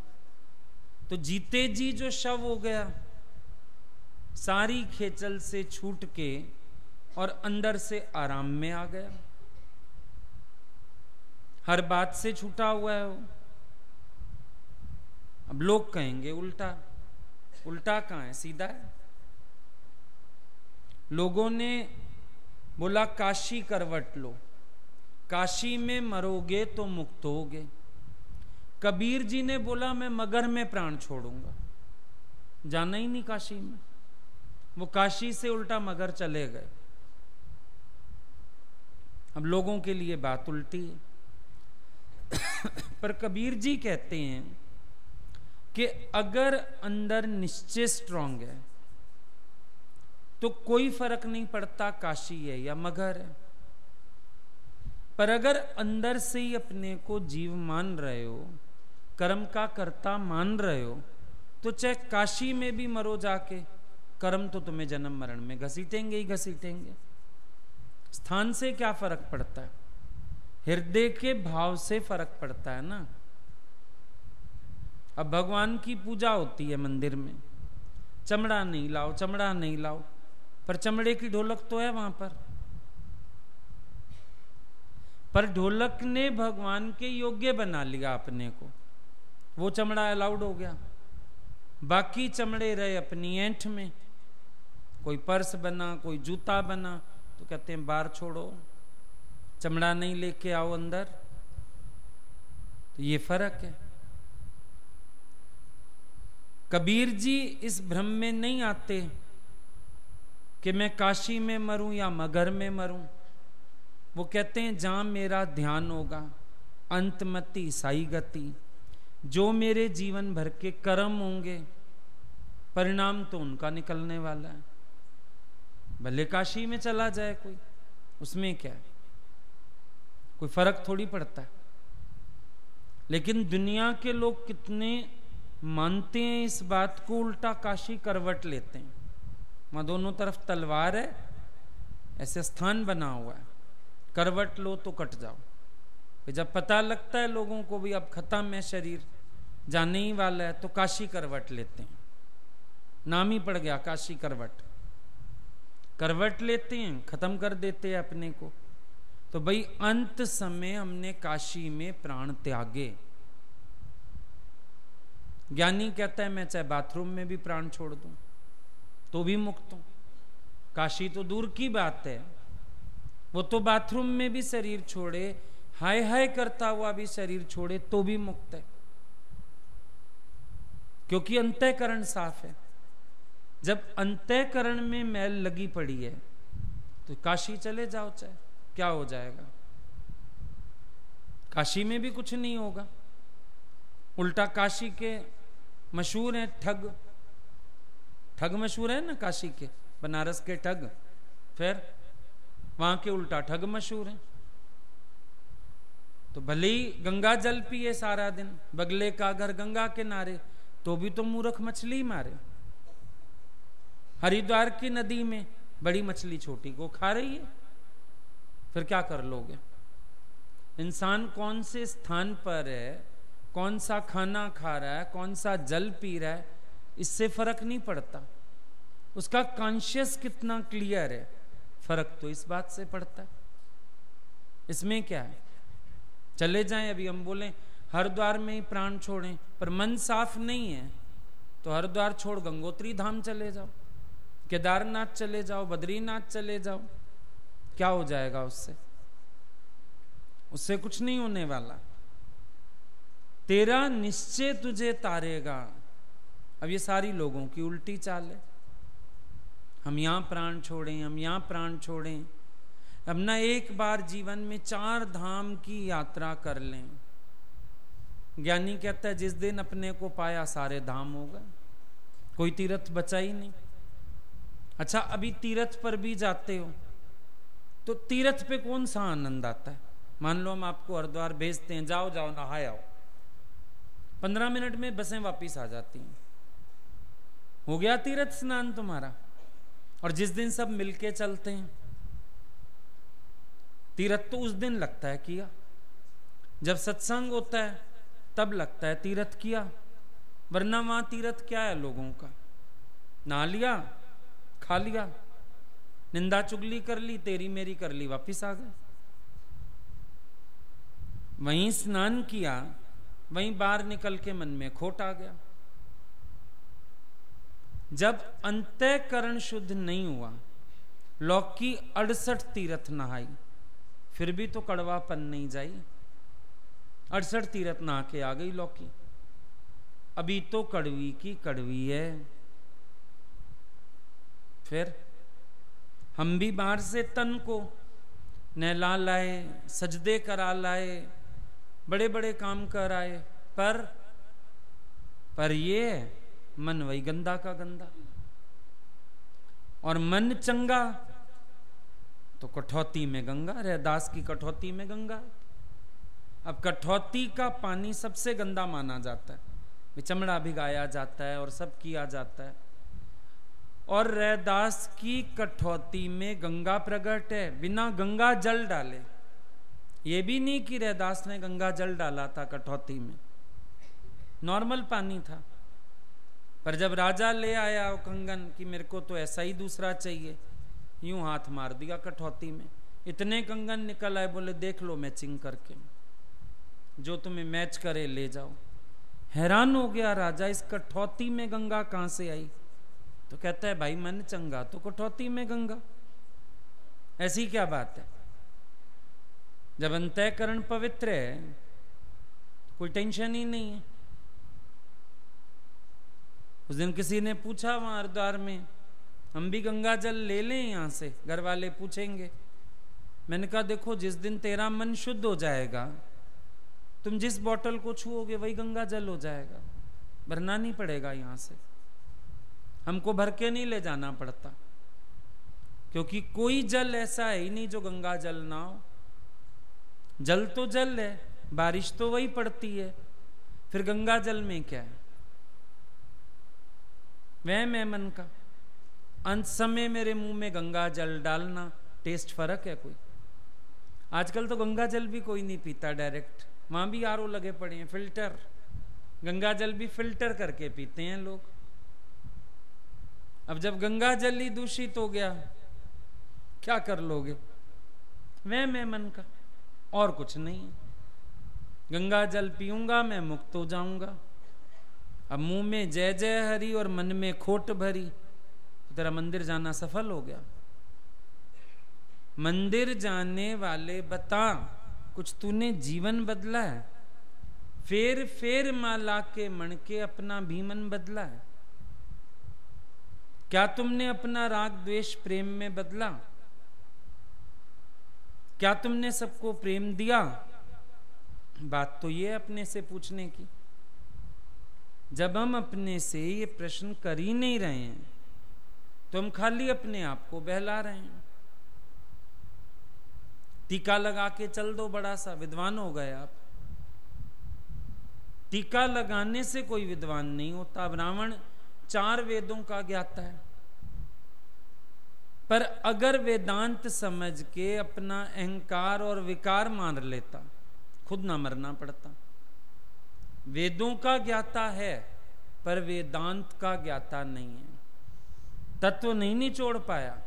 तो जीते जी जो शव हो गया, सारी खेचल से छूट के और अंदर से आराम में आ गया। हर बात से छूटा हुआ है वो। अब लोग कहेंगे उल्टा। उल्टा कहां है, सीधा है। लोगों ने बोला काशी करवट लो, काशी में मरोगे तो मुक्त होगे। कबीर जी ने बोला मैं मगर में प्राण छोड़ूंगा, जाना ही नहीं काशी में। वो काशी से उल्टा मगर चले गए। अब लोगों के लिए बात उल्टी है। पर कबीर जी कहते हैं कि अगर अंदर निश्चय स्ट्रांग है तो कोई फर्क नहीं पड़ता काशी है या मगर है। पर अगर अंदर से ही अपने को जीव मान रहे हो, कर्म का कर्ता मान रहे हो, तो चाहे काशी में भी मरो जाके, कर्म तो तुम्हें जन्म मरण में घसीटेंगे ही घसीटेंगे। स्थान से क्या फर्क पड़ता है, हृदय के भाव से फर्क पड़ता है ना। अब भगवान की पूजा होती है मंदिर में, चमड़ा नहीं लाओ, चमड़ा नहीं लाओ, पर चमड़े की ढोलक तो है वहां पर ढोलक ने भगवान के योग्य बना लिया अपने को, वो चमड़ा अलाउड हो गया। बाकी चमड़े रहे अपनी ऐंठ में, कोई पर्स बना, कोई जूता बना, तो कहते हैं बाहर छोड़ो, चमड़ा नहीं लेके आओ अंदर। तो ये फर्क है। कबीर जी इस भ्रम में नहीं आते कि मैं काशी में मरूं या मगर में मरूं। वो कहते हैं जहां मेरा ध्यान होगा, अंतमति साई गति, जो मेरे जीवन भर के कर्म होंगे परिणाम तो उनका निकलने वाला है। भले काशी में चला जाए कोई, उसमें क्या है, कोई फर्क थोड़ी पड़ता है। लेकिन दुनिया के लोग कितने मानते हैं इस बात को, उल्टा काशी करवट लेते हैं। वहां दोनों तरफ तलवार है, ऐसे स्थान बना हुआ है, करवट लो तो कट जाओ। जब पता लगता है लोगों को भी अब खत्म है, शरीर जाने ही वाला है, तो काशी करवट लेते हैं। नाम ही पड़ गया काशी करवट। करवट लेते हैं, खत्म कर देते हैं अपने को। तो भाई अंत समय हमने काशी में प्राण त्यागे। ज्ञानी कहता है मैं चाहे बाथरूम में भी प्राण छोड़ दूं तो भी मुक्त हूं। काशी तो दूर की बात है, वो तो बाथरूम में भी शरीर छोड़े, हाय हाय करता हुआ भी शरीर छोड़े तो भी मुक्त है, क्योंकि अंतःकरण साफ है। जब अंतःकरण में मैल लगी पड़ी है तो काशी चले जाओ, चाहे क्या हो जाएगा। काशी में भी कुछ नहीं होगा। उल्टा काशी के मशहूर हैं ठग, ठग मशहूर है ना काशी के, बनारस के ठग, फिर वहां के उल्टा ठग मशहूर हैं। तो भले ही गंगा जल पिए सारा दिन, बगले का घर गंगा के नारे, तो भी तो मूर्ख मछली मारे। हरिद्वार की नदी में बड़ी मछली छोटी को खा रही है, फिर क्या कर लोगे। इंसान कौन से स्थान पर है, कौन सा खाना खा रहा है, कौन सा जल पी रहा है, इससे फर्क नहीं पड़ता। उसका कॉन्शियस कितना क्लियर है, फर्क तो इस बात से पड़ता है। इसमें क्या है, चले जाएं। अभी हम बोलें हरिद्वार में ही प्राण छोड़ें, पर मन साफ नहीं है तो हरिद्वार छोड़ गंगोत्री धाम चले जाओ, केदारनाथ चले जाओ, बद्रीनाथ चले जाओ, क्या हो जाएगा उससे? उससे कुछ नहीं होने वाला। तेरा निश्चय तुझे तारेगा। अब ये सारी लोगों की उल्टी चाल है, हम यहां प्राण छोड़ें, हम यहां प्राण छोड़ें। अब ना एक बार जीवन में 4 धाम की यात्रा कर लें। ज्ञानी कहता है जिस दिन अपने को पाया सारे धाम हो गए, कोई तीर्थ बचा ही नहीं। अच्छा, अभी तीर्थ पर भी जाते हो तो तीर्थ पे कौन सा आनंद आता है? मान लो हम आपको हरिद्वार भेजते हैं, जाओ जाओ नहाए आओ, 15 मिनट में बसें वापिस आ जाती हैं, हो गया तीर्थ स्नान तुम्हारा। और जिस दिन सब मिलके चलते हैं, तीर्थ तो उस दिन लगता है किया, जब सत्संग होता है तब लगता है तीर्थ किया, वरना वहां तीर्थ क्या है लोगों का? नहा लिया, खा लिया, निंदा चुगली कर ली, तेरी मेरी कर ली, वापिस आ गए। वहीं स्नान किया, वहीं बाहर निकल के मन में खोट आ गया। जब अंतःकरण शुद्ध नहीं हुआ, लौकी 68 तीर्थ नहाई, फिर भी तो कड़वापन नहीं जाई। 68 तीर्थ नहा के आ गई लौकी। अभी तो कड़वी की कड़वी है। फिर हम भी बाहर से तन को नहला लाए, सजदे करा लाए, बड़े बड़े काम कर आए, पर ये मन वही गंदा का गंदा। और मन चंगा तो कठौती में गंगा। रैदास की कठौती में गंगा। अब कठौती का पानी सबसे गंदा माना जाता है, चमड़ा भिगाया जाता है और सब किया जाता है। और रैदास की कठौती में गंगा प्रकट है, बिना गंगा जल डाले। ये भी नहीं कि रैदास ने गंगा जल डाला था कठौती में, नॉर्मल पानी था। पर जब राजा ले आया वो कंगन कि मेरे को तो ऐसा ही दूसरा चाहिए, यूं हाथ मार दिया कठौती में, इतने कंगन निकल आए। बोले देख लो मैचिंग करके, जो तुम्हें मैच करे ले जाओ। हैरान हो गया राजा, इस कठौती में गंगा कहां से आई? तो कहता है भाई मन चंगा तो कठौती में गंगा, ऐसी क्या बात है? जब अंतःकरण पवित्र है कोई टेंशन ही नहीं है। उस दिन किसी ने पूछा वहां हरिद्वार में, हम भी गंगा जल ले लें यहां से? घर वाले पूछेंगे। मैंने कहा देखो, जिस दिन तेरा मन शुद्ध हो जाएगा, तुम जिस बोतल को छुओगे वही गंगा जल हो जाएगा, भरना नहीं पड़ेगा यहां से। हमको भर के नहीं ले जाना पड़ता, क्योंकि कोई जल ऐसा है ही नहीं जो गंगा जल ना हो। जल तो जल है, बारिश तो वही पड़ती है, फिर गंगा जल में क्या है? वहम है मन का। अंत समय मेरे मुंह में गंगा जल डालना, टेस्ट फर्क है कोई? आजकल तो गंगा जल भी कोई नहीं पीता डायरेक्ट, वहां भी आरओ लगे पड़े हैं, फिल्टर। गंगा जल भी फिल्टर करके पीते हैं लोग। अब जब गंगा जल ही दूषित हो गया, क्या कर लोगे? वहम है मन का, और कुछ नहीं है। गंगा जल पीऊंगा मैं मुक्त हो जाऊंगा। अब मुंह में जय जय हरि और मन में खोट भरी, तो तेरा मंदिर जाना सफल हो गया। मंदिर जाने वाले बता, कुछ तूने जीवन बदला है? फेर फेर माला के मण के अपना भी मन बदला है? क्या तुमने अपना राग द्वेष प्रेम में बदला? क्या तुमने सबको प्रेम दिया? बात तो ये अपने से पूछने की। जब हम अपने से ये प्रश्न कर ही नहीं रहे हैं, तो हम खाली अपने आप को बहला रहे हैं। टीका लगा के चल दो, बड़ा सा विद्वान हो गए आप। टीका लगाने से कोई विद्वान नहीं होता। ब्राह्मण 4 वेदों का ज्ञाता है, पर अगर वेदांत समझ के अपना अहंकार और विकार मार लेता, खुद ना मरना पड़ता। वेदों का ज्ञाता है, पर वेदांत का ज्ञाता नहीं है, तत्व नहीं निचोड़ पाया।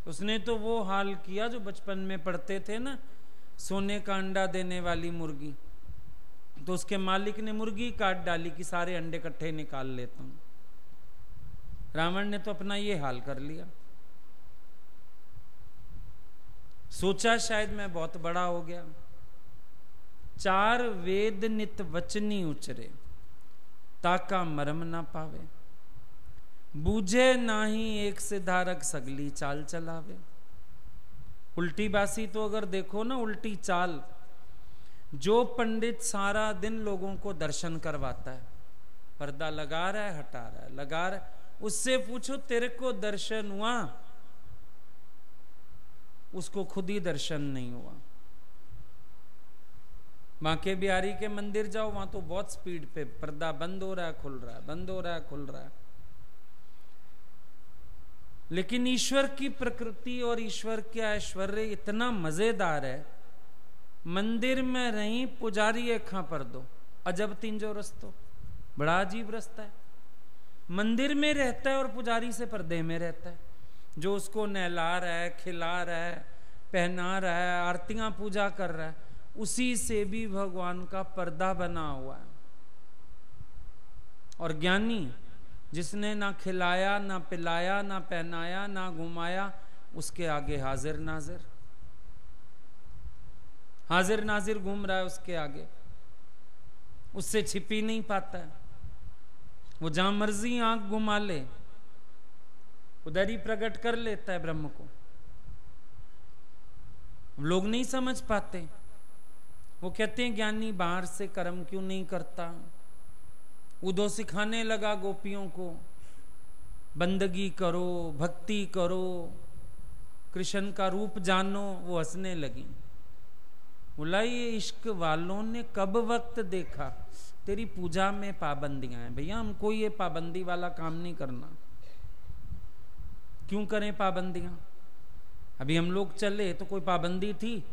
उसने तो वो हाल किया जो बचपन में पढ़ते थे ना, सोने का अंडा देने वाली मुर्गी। तो उसके मालिक ने मुर्गी काट डाली कि सारे अंडे इकट्ठे निकाल लेता हूं। रावण ने तो अपना ये हाल कर लिया। सोचा शायद मैं बहुत बड़ा हो गया। 4 वेद नित वचनी उचरे, ताका मरम ना पावे। बूझे नाही एक सिधारक सगली चाल चलावे। उल्टी बासी तो अगर देखो ना, उल्टी चाल, जो पंडित सारा दिन लोगों को दर्शन करवाता है, पर्दा लगा रहा है, हटा रहा है, लगा रहा है, उससे पूछो तेरे को दर्शन हुआ? उसको खुद ही दर्शन नहीं हुआ। बांके बिहारी के मंदिर जाओ, वहां तो बहुत स्पीड पे पर्दा बंद हो रहा है, खुल रहा है, बंद हो रहा है, खुल रहा है। लेकिन ईश्वर की प्रकृति और ईश्वर के ऐश्वर्य इतना मजेदार है। मंदिर में रही पुजारी अखा पर दो, अजब तींजो रस्तो, बड़ा अजीब रास्ता है। मंदिर में रहता है और पुजारी से पर्दे में रहता है, जो उसको नहला रहा है, खिला रहा है, पहना रहा है, आरतियां पूजा कर रहा है, उसी से भी भगवान का पर्दा बना हुआ है। और ज्ञानी जिसने ना खिलाया, ना पिलाया, ना पहनाया, ना घुमाया, उसके आगे हाजिर नाजिर। हाजिर नाजिर घूम रहा है उसके आगे, उससे छिप ही नहीं पाता है। वो जहां मर्जी आंख घुमा ले उधर ही प्रकट कर लेता है ब्रह्म को। लोग नहीं समझ पाते। वो कहते हैं ज्ञानी बाहर से कर्म क्यों नहीं करता। उदो सिखाने लगा गोपियों को, बंदगी करो, भक्ति करो, कृष्ण का रूप जानो। वो हंसने लगी, बोला ये इश्क वालों ने कब वक्त देखा, तेरी पूजा में पाबंदियां हैं। भैया हमको ये पाबंदी वाला काम नहीं करना। क्यों करें पाबंदियां? अभी हम लोग चले तो कोई पाबंदी थी?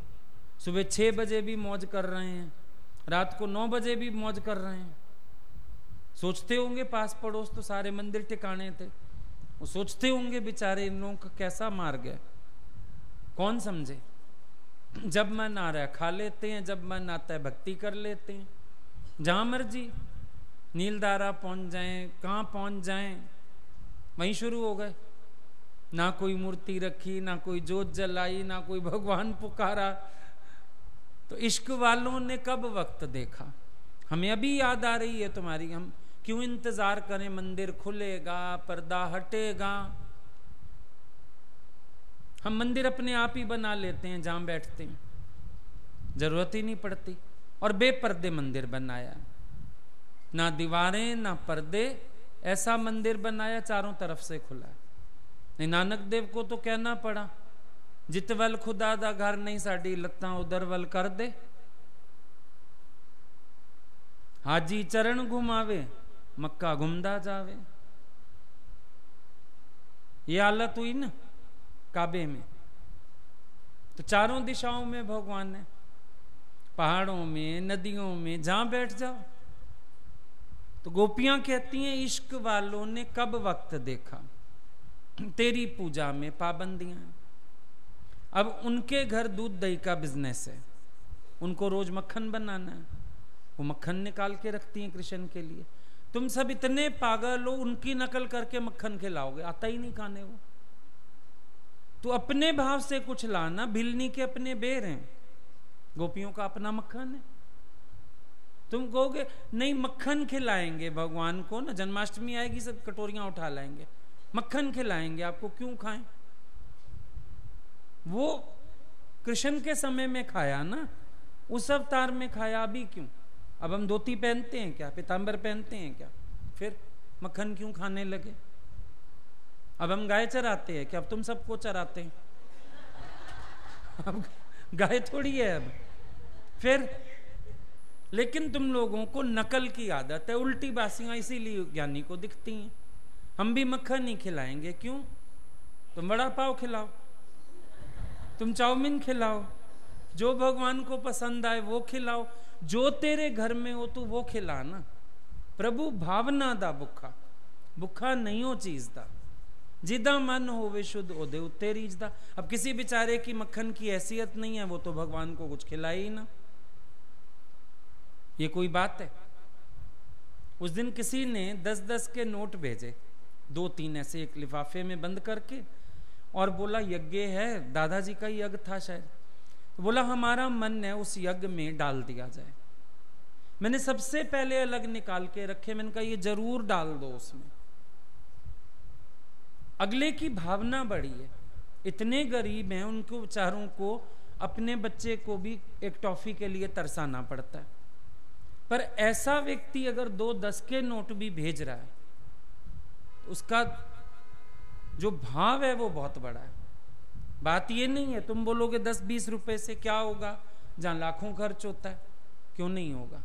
सुबह 6 बजे भी मौज कर रहे हैं, रात को 9 बजे भी मौज कर रहे हैं। सोचते होंगे पास पड़ोस तो सारे मंदिर टिकाने थे, वो सोचते होंगे बेचारे इन लोगों का कैसा मार गया, कौन समझे। जब मन आ रहा है खा लेते हैं, जब मन आता है भक्ति कर लेते हैं। जहां मर्जी नीलधारा पहुंच जाएं, कहां पहुंच जाएं, वहीं शुरू हो गए। ना कोई मूर्ति रखी, ना कोई जोत जलाई, ना कोई भगवान पुकारा। तो इश्क वालों ने कब वक्त देखा। हमें अभी याद आ रही है तुम्हारी, हम क्यों इंतजार करें? मंदिर खुलेगा, पर्दा हटेगा। हम मंदिर अपने आप ही बना लेते हैं जहां बैठते हैं, जरूरत ही नहीं पड़ती। और बेपर्दे मंदिर बनाया, ना दीवारें ना पर्दे, ऐसा मंदिर बनाया चारों तरफ से खुला। नहीं, नानक देव को तो कहना पड़ा, जित वल खुदा दा घर नहीं साडी लत्तां उधर वल कर दे। हाजी चरण घुमावे, मक्का घुमदा जावे। ये हालत हुई ना काबे में। तो चारों दिशाओं में भगवान है, पहाड़ों में, नदियों में, जहां बैठ जाओ। तो गोपियां कहती हैं इश्क वालों ने कब वक्त देखा, तेरी पूजा में पाबंदियां। अब उनके घर दूध दही का बिजनेस है, उनको रोज मक्खन बनाना है, वो मक्खन निकाल के रखती हैं कृष्ण के लिए। तुम सब इतने पागल हो, उनकी नकल करके मक्खन खिलाओगे, आता ही नहीं खाने वो। तो अपने भाव से कुछ लाना। भिलनी के अपने बेर हैं, गोपियों का अपना मक्खन है। तुम कहोगे नहीं मक्खन खिलाएंगे भगवान को ना, जन्माष्टमी आएगी सब कटोरियां उठा लाएंगे, मक्खन खिलाएंगे आपको, क्यों खाएं? वो कृष्ण के समय में खाया ना, उस अवतार में खाया, अभी क्यों? अब हम धोती पहनते हैं क्या, पीतांबर पहनते हैं क्या, फिर मक्खन क्यों खाने लगे? अब हम गाय चराते हैं क्या, अब तुम सबको चराते हैं। अब गाय थोड़ी है अब, फिर। लेकिन तुम लोगों को नकल की आदत है, उल्टी बासियां इसीलिए ज्ञानी को दिखती हैं। हम भी मक्खन नहीं खिलाएंगे, क्यों? तुम वड़ा पाव खिलाओ, तुम चाउमीन खिलाओ, जो भगवान को पसंद आए वो खिलाओ, जो तेरे घर में हो तू वो खिला ना। प्रभु भावना दा भुखा, भुखा नहीं हो चीज दा, जिदा मन होवे शुद्ध ओदे उत्ते रीझदा। अब किसी बेचारे की मक्खन की हैसियत नहीं है, वो तो भगवान को कुछ खिलाए ही ना। ये कोई बात है? उस दिन किसी ने 10-10 के नोट भेजे, 2-3 ऐसे एक लिफाफे में बंद करके, और बोला यज्ञ है, दादाजी का यज्ञ था शायद, तो बोला हमारा मन है उस यज्ञ में डाल दिया जाए। मैंने सबसे पहले अलग निकाल के रखे, मैंने कहा ये जरूर डाल दो उसमें। अगले की भावना बड़ी है, इतने गरीब हैं, उनको बेचारों को अपने बच्चे को भी एक टॉफी के लिए तरसाना पड़ता है। पर ऐसा व्यक्ति अगर 2-10 के नोट भी भेज रहा है, तो उसका जो भाव है वो बहुत बड़ा है। बात ये नहीं है तुम बोलोगे 10-20 रुपए से क्या होगा, जहां लाखों खर्च होता है, क्यों नहीं होगा?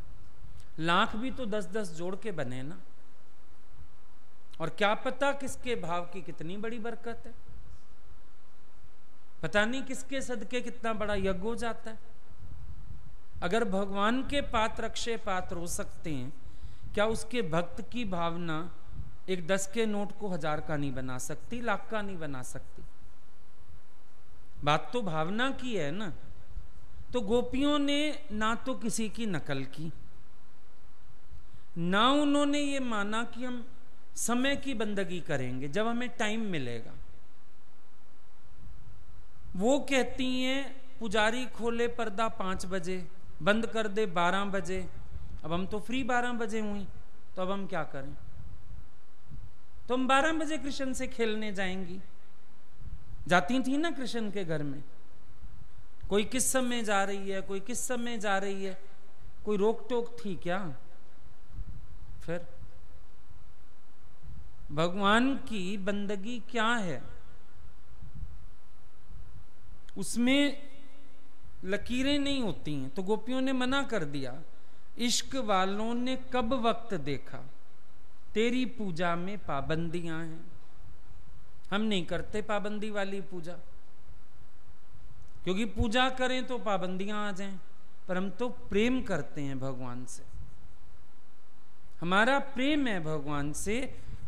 लाख भी तो 10-10 जोड़ के बने ना, और क्या पता किसके भाव की कितनी बड़ी बरकत है, पता नहीं किसके सदके कितना बड़ा यज्ञ हो जाता है। अगर भगवान के पात्र अक्षय पात्र हो सकते हैं, क्या उसके भक्त की भावना एक 10 के नोट को 1000 का नहीं बना सकती, लाख का नहीं बना सकती? बात तो भावना की है ना। तो गोपियों ने ना तो किसी की नकल की, ना उन्होंने ये माना कि हम समय की बंदगी करेंगे जब हमें टाइम मिलेगा। वो कहती हैं पुजारी खोले पर्दा 5 बजे, बंद कर दे 12 बजे। अब हम तो फ्री 12 बजे हुई, तो अब हम क्या करें? तो हम 12 बजे कृष्ण से खेलने जाएंगी। जाती थी ना कृष्ण के घर में, कोई किस समय जा रही है, कोई किस समय जा रही है, कोई रोक टोक थी क्या? फिर भगवान की बंदगी क्या है? उसमें लकीरें नहीं होती हैं। तो गोपियों ने मना कर दिया, इश्क वालों ने कब वक्त देखा, तेरी पूजा में पाबंदियां हैं। हम नहीं करते पाबंदी वाली पूजा, क्योंकि पूजा करें तो पाबंदियां आ जाएं। पर हम तो प्रेम करते हैं भगवान से, हमारा प्रेम है भगवान से।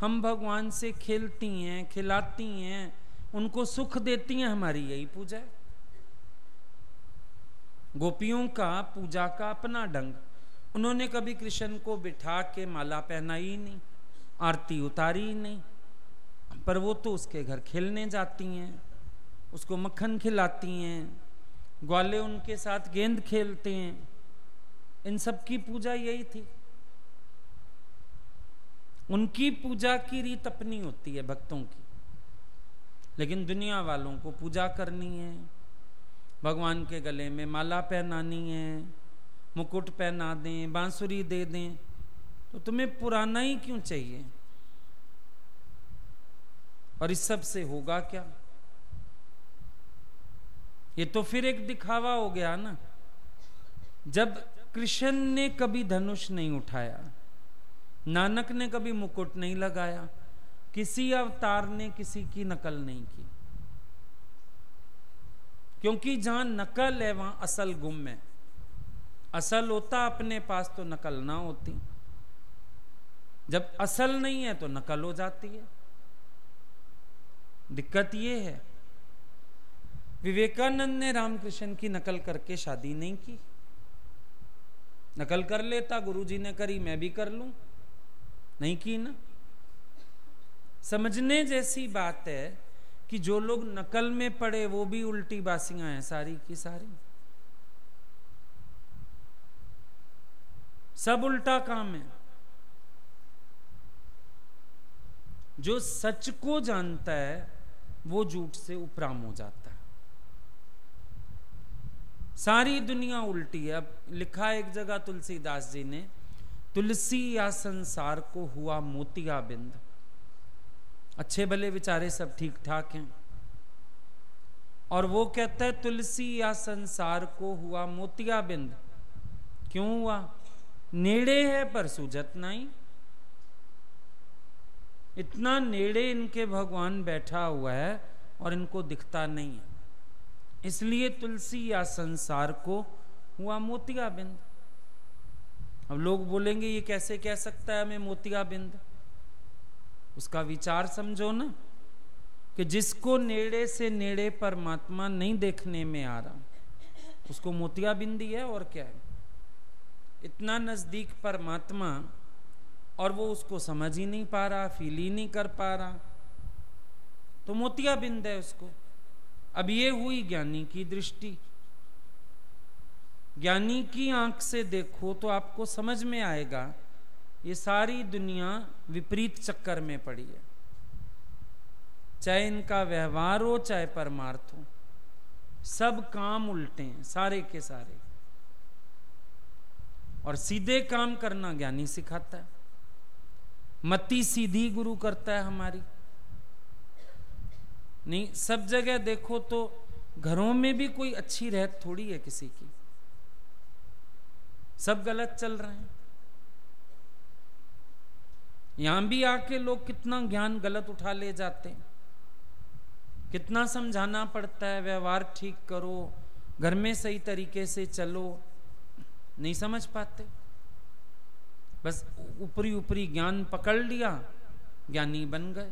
हम भगवान से खेलती हैं, खिलाती हैं, उनको सुख देती हैं, हमारी यही पूजा है। गोपियों का पूजा का अपना ढंग, उन्होंने कभी कृष्ण को बिठा के माला पहनाई नहीं, आरती उतारी नहीं, पर वो तो उसके घर खेलने जाती हैं, उसको मक्खन खिलाती हैं, ग्वाले उनके साथ गेंद खेलते हैं। इन सब की पूजा यही थी। उनकी पूजा की रीत अपनी होती है भक्तों की, लेकिन दुनिया वालों को पूजा करनी है, भगवान के गले में माला पहनानी है, मुकुट पहना दें, बांसुरी दे दें, तो तुम्हें पुराना ही क्यों चाहिए? और इस सब से होगा क्या? ये तो फिर एक दिखावा हो गया ना। जब कृष्ण ने कभी धनुष नहीं उठाया, नानक ने कभी मुकुट नहीं लगाया, किसी अवतार ने किसी की नकल नहीं की, क्योंकि जहां नकल है वहां असल गुम है। असल होता अपने पास तो नकल ना होती, जब असल नहीं है तो नकल हो जाती है। दिक्कत ये है, विवेकानंद ने रामकृष्ण की नकल करके शादी नहीं की। नकल कर लेता, गुरुजी ने करी मैं भी कर लूं, नहीं की ना। समझने जैसी बात है कि जो लोग नकल में पड़े वो भी उल्टी बासियां हैं सारी की सारी, सब उल्टा काम है। जो सच को जानता है वो झूठ से उपराम हो जाता है। सारी दुनिया उल्टी है। अब लिखा एक जगह तुलसीदास जी ने, तुलसी या संसार को हुआ मोतिया बिंद। अच्छे भले विचारे सब ठीक ठाक हैं, और वो कहता है तुलसी या संसार को हुआ मोतिया बिंद। क्यों हुआ? नेड़े है पर सूझत नहीं। इतना नेड़े इनके भगवान बैठा हुआ है और इनको दिखता नहीं है, इसलिए तुलसी या संसार को हुआ मोतिया बिंद। अब लोग बोलेंगे ये कैसे कह सकता है हमें मोतिया बिंद? उसका विचार समझो ना, कि जिसको नेड़े से नेड़े परमात्मा नहीं देखने में आ रहा उसको मोतिया बिंद ही है, और क्या है। इतना नजदीक परमात्मा और वो उसको समझ ही नहीं पा रहा, फील ही नहीं कर पा रहा, तो मोतिया बिंद है उसको। अब ये हुई ज्ञानी की दृष्टि। ज्ञानी की आंख से देखो तो आपको समझ में आएगा ये सारी दुनिया विपरीत चक्कर में पड़ी है। चाहे इनका व्यवहार हो चाहे परमार्थ हो, सब काम उल्टे हैं सारे के सारे। और सीधे काम करना ज्ञानी सिखाता है, मति सीधी गुरु करता है हमारी। नहीं, सब जगह देखो तो घरों में भी कोई अच्छी रहत थोड़ी है किसी की, सब गलत चल रहे हैं। यहां भी आके लोग कितना ज्ञान गलत उठा ले जाते हैं, कितना समझाना पड़ता है व्यवहार ठीक करो, घर में सही तरीके से चलो, नहीं समझ पाते। बस ऊपरी ऊपरी ज्ञान पकड़ लिया, ज्ञानी बन गए।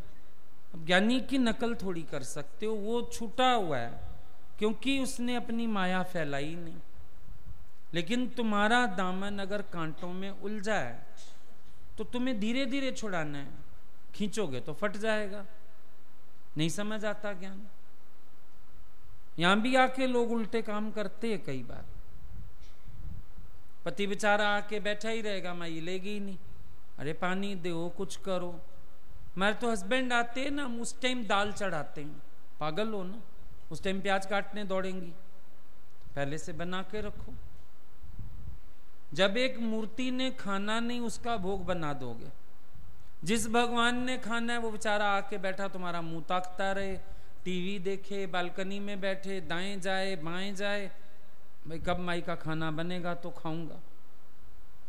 अब ज्ञानी की नकल थोड़ी कर सकते हो, वो छूटा हुआ है क्योंकि उसने अपनी माया फैलाई नहीं। लेकिन तुम्हारा दामन अगर कांटों में उलझा है तो तुम्हें धीरे धीरे छुड़ाना है, खींचोगे तो फट जाएगा। नहीं समझ आता ज्ञान। यहां भी आके लोग उल्टे काम करते हैं कई बार। पति बेचारा आके बैठा ही रहेगा, माई लेगी ही नहीं, अरे पानी दो, कुछ करो। हमारे तो हस्बैंड आते हैं ना, हम उस टाइम दाल चढ़ाते हैं। पागल हो ना, उस टाइम प्याज काटने दौड़ेंगी, पहले से बना के रखो। जब एक मूर्ति ने खाना नहीं, उसका भोग बना दोगे। जिस भगवान ने खाना है वो बेचारा आके बैठा तुम्हारा मुंह ताकता रहे, टीवी देखे, बालकनी में बैठे, दाएं जाए बाएं जाए, भाई कब माई का खाना बनेगा तो खाऊंगा।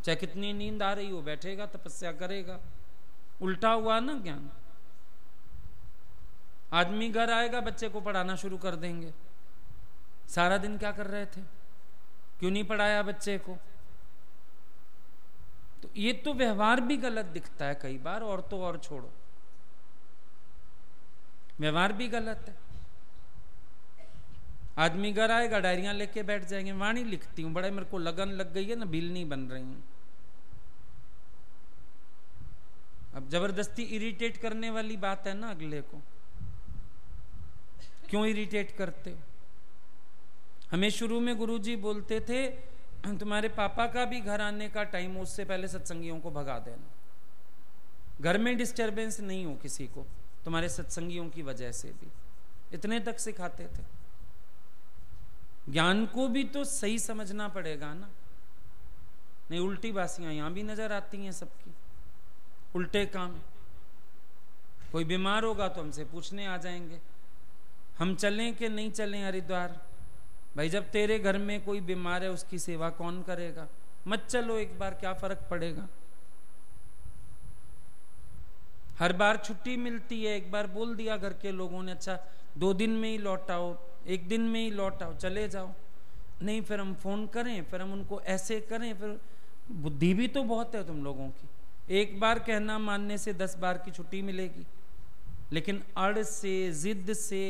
चाहे कितनी नींद आ रही हो, बैठेगा, तपस्या करेगा। उल्टा हुआ ना ज्ञान। आदमी घर आएगा, बच्चे को पढ़ाना शुरू कर देंगे। सारा दिन क्या कर रहे थे, क्यों नहीं पढ़ाया बच्चे को? तो ये तो व्यवहार भी गलत दिखता है कई बार, और तो और छोड़ो, व्यवहार भी गलत है। आदमी घर आएगा, डायरियां लेके बैठ जाएंगे, वाणी लिखती हूं, बड़े मेरे को लगन लग गई है ना, बिल नहीं बन रही हूं। अब जबरदस्ती इरिटेट करने वाली बात है ना अगले को। क्यों इरिटेट करते हो? हमें शुरू में गुरुजी बोलते थे, तुम्हारे पापा का भी घर आने का टाइम हो, उससे पहले सत्संगियों को भगा देना। घर में डिस्टरबेंस नहीं हो किसी को, तुम्हारे सत्संगियों की वजह से भी। इतने तक सिखाते थे। ज्ञान को भी तो सही समझना पड़ेगा ना, नहीं उल्टी बासियां यहां भी नजर आती हैं सबकी, उल्टे काम। कोई बीमार होगा तो हमसे पूछने आ जाएंगे, हम चलें कि नहीं चलें हरिद्वार। भाई जब तेरे घर में कोई बीमार है, उसकी सेवा कौन करेगा? मत चलो एक बार, क्या फर्क पड़ेगा? हर बार छुट्टी मिलती है, एक बार बोल दिया घर के लोगों ने, अच्छा 2 दिन में ही लौट आओ, 1 दिन में ही लौट आओ, चले जाओ। नहीं फिर हम फोन करें, फिर हम उनको ऐसे करें, फिर बुद्धि भी तो बहुत है तुम लोगों की। एक बार कहना मानने से 10 बार की छुट्टी मिलेगी, लेकिन अड़ से, जिद से,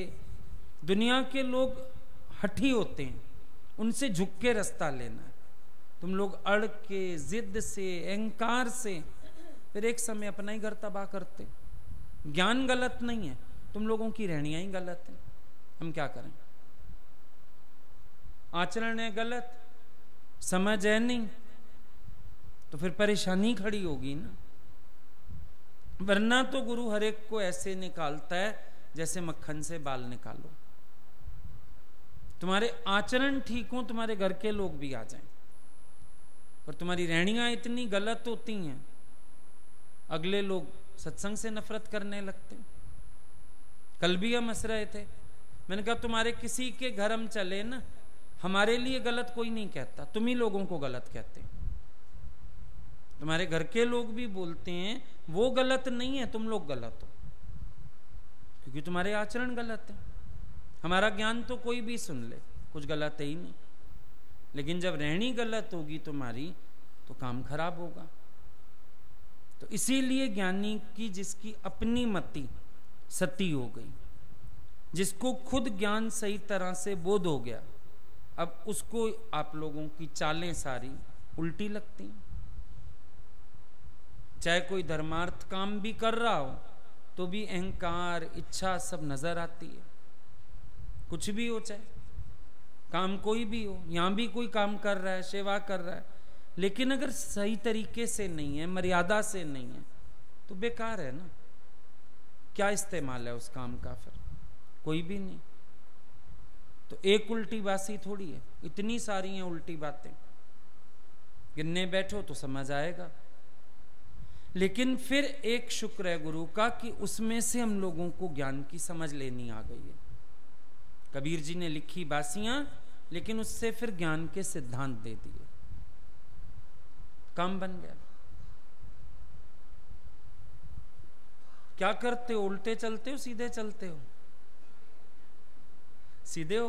दुनिया के लोग हठी होते हैं, उनसे झुक के रास्ता लेना है। तुम लोग अड़ के, जिद से, अहंकार से, फिर एक समय अपना ही घर तबाह करते। ज्ञान गलत नहीं है, तुम लोगों की रहनियां ही गलत है। हम क्या करें? आचरण है गलत, समझ है नहीं, तो फिर परेशानी खड़ी होगी ना। वरना तो गुरु हर एक को ऐसे निकालता है जैसे मक्खन से बाल निकालो। तुम्हारे आचरण ठीक हो, तुम्हारे घर के लोग भी आ जाएं, पर तुम्हारी रहनियां इतनी गलत होती हैं, अगले लोग सत्संग से नफरत करने लगते। कल भी हम हंस रहे थे, मैंने कहा तुम्हारे किसी के घर हम चले ना, हमारे लिए गलत कोई नहीं कहता, तुम ही लोगों को गलत कहते। तुम्हारे घर के लोग भी बोलते हैं वो गलत नहीं है, तुम लोग गलत हो, क्योंकि तुम्हारे आचरण गलत है। हमारा ज्ञान तो कोई भी सुन ले, कुछ गलत है ही नहीं, लेकिन जब रहनी गलत होगी तुम्हारी, तो काम खराब होगा। तो इसीलिए ज्ञानी की जिसकी अपनी मति सती हो गई, जिसको खुद ज्ञान सही तरह से बोध हो गया, अब उसको आप लोगों की चालें सारी उल्टी लगती हैं। चाहे कोई धर्मार्थ काम भी कर रहा हो तो भी अहंकार, इच्छा सब नजर आती है। कुछ भी हो, चाहे काम कोई भी हो, यहां भी कोई काम कर रहा है, सेवा कर रहा है, लेकिन अगर सही तरीके से नहीं है, मर्यादा से नहीं है, तो बेकार है ना। क्या इस्तेमाल है उस काम का? फिर कोई भी नहीं। तो एक उल्टी बासी थोड़ी है, इतनी सारी हैं उल्टी बातें, गिनने बैठो तो समझ आएगा। लेकिन फिर एक शुक्र है गुरु का कि उसमें से हम लोगों को ज्ञान की समझ लेनी आ गई है। कबीर जी ने लिखी बासियां, लेकिन उससे फिर ज्ञान के सिद्धांत दे दिए, काम बन गया। क्या करते हो? उल्टे चलते हो, सीधे चलते हो? सीधे हो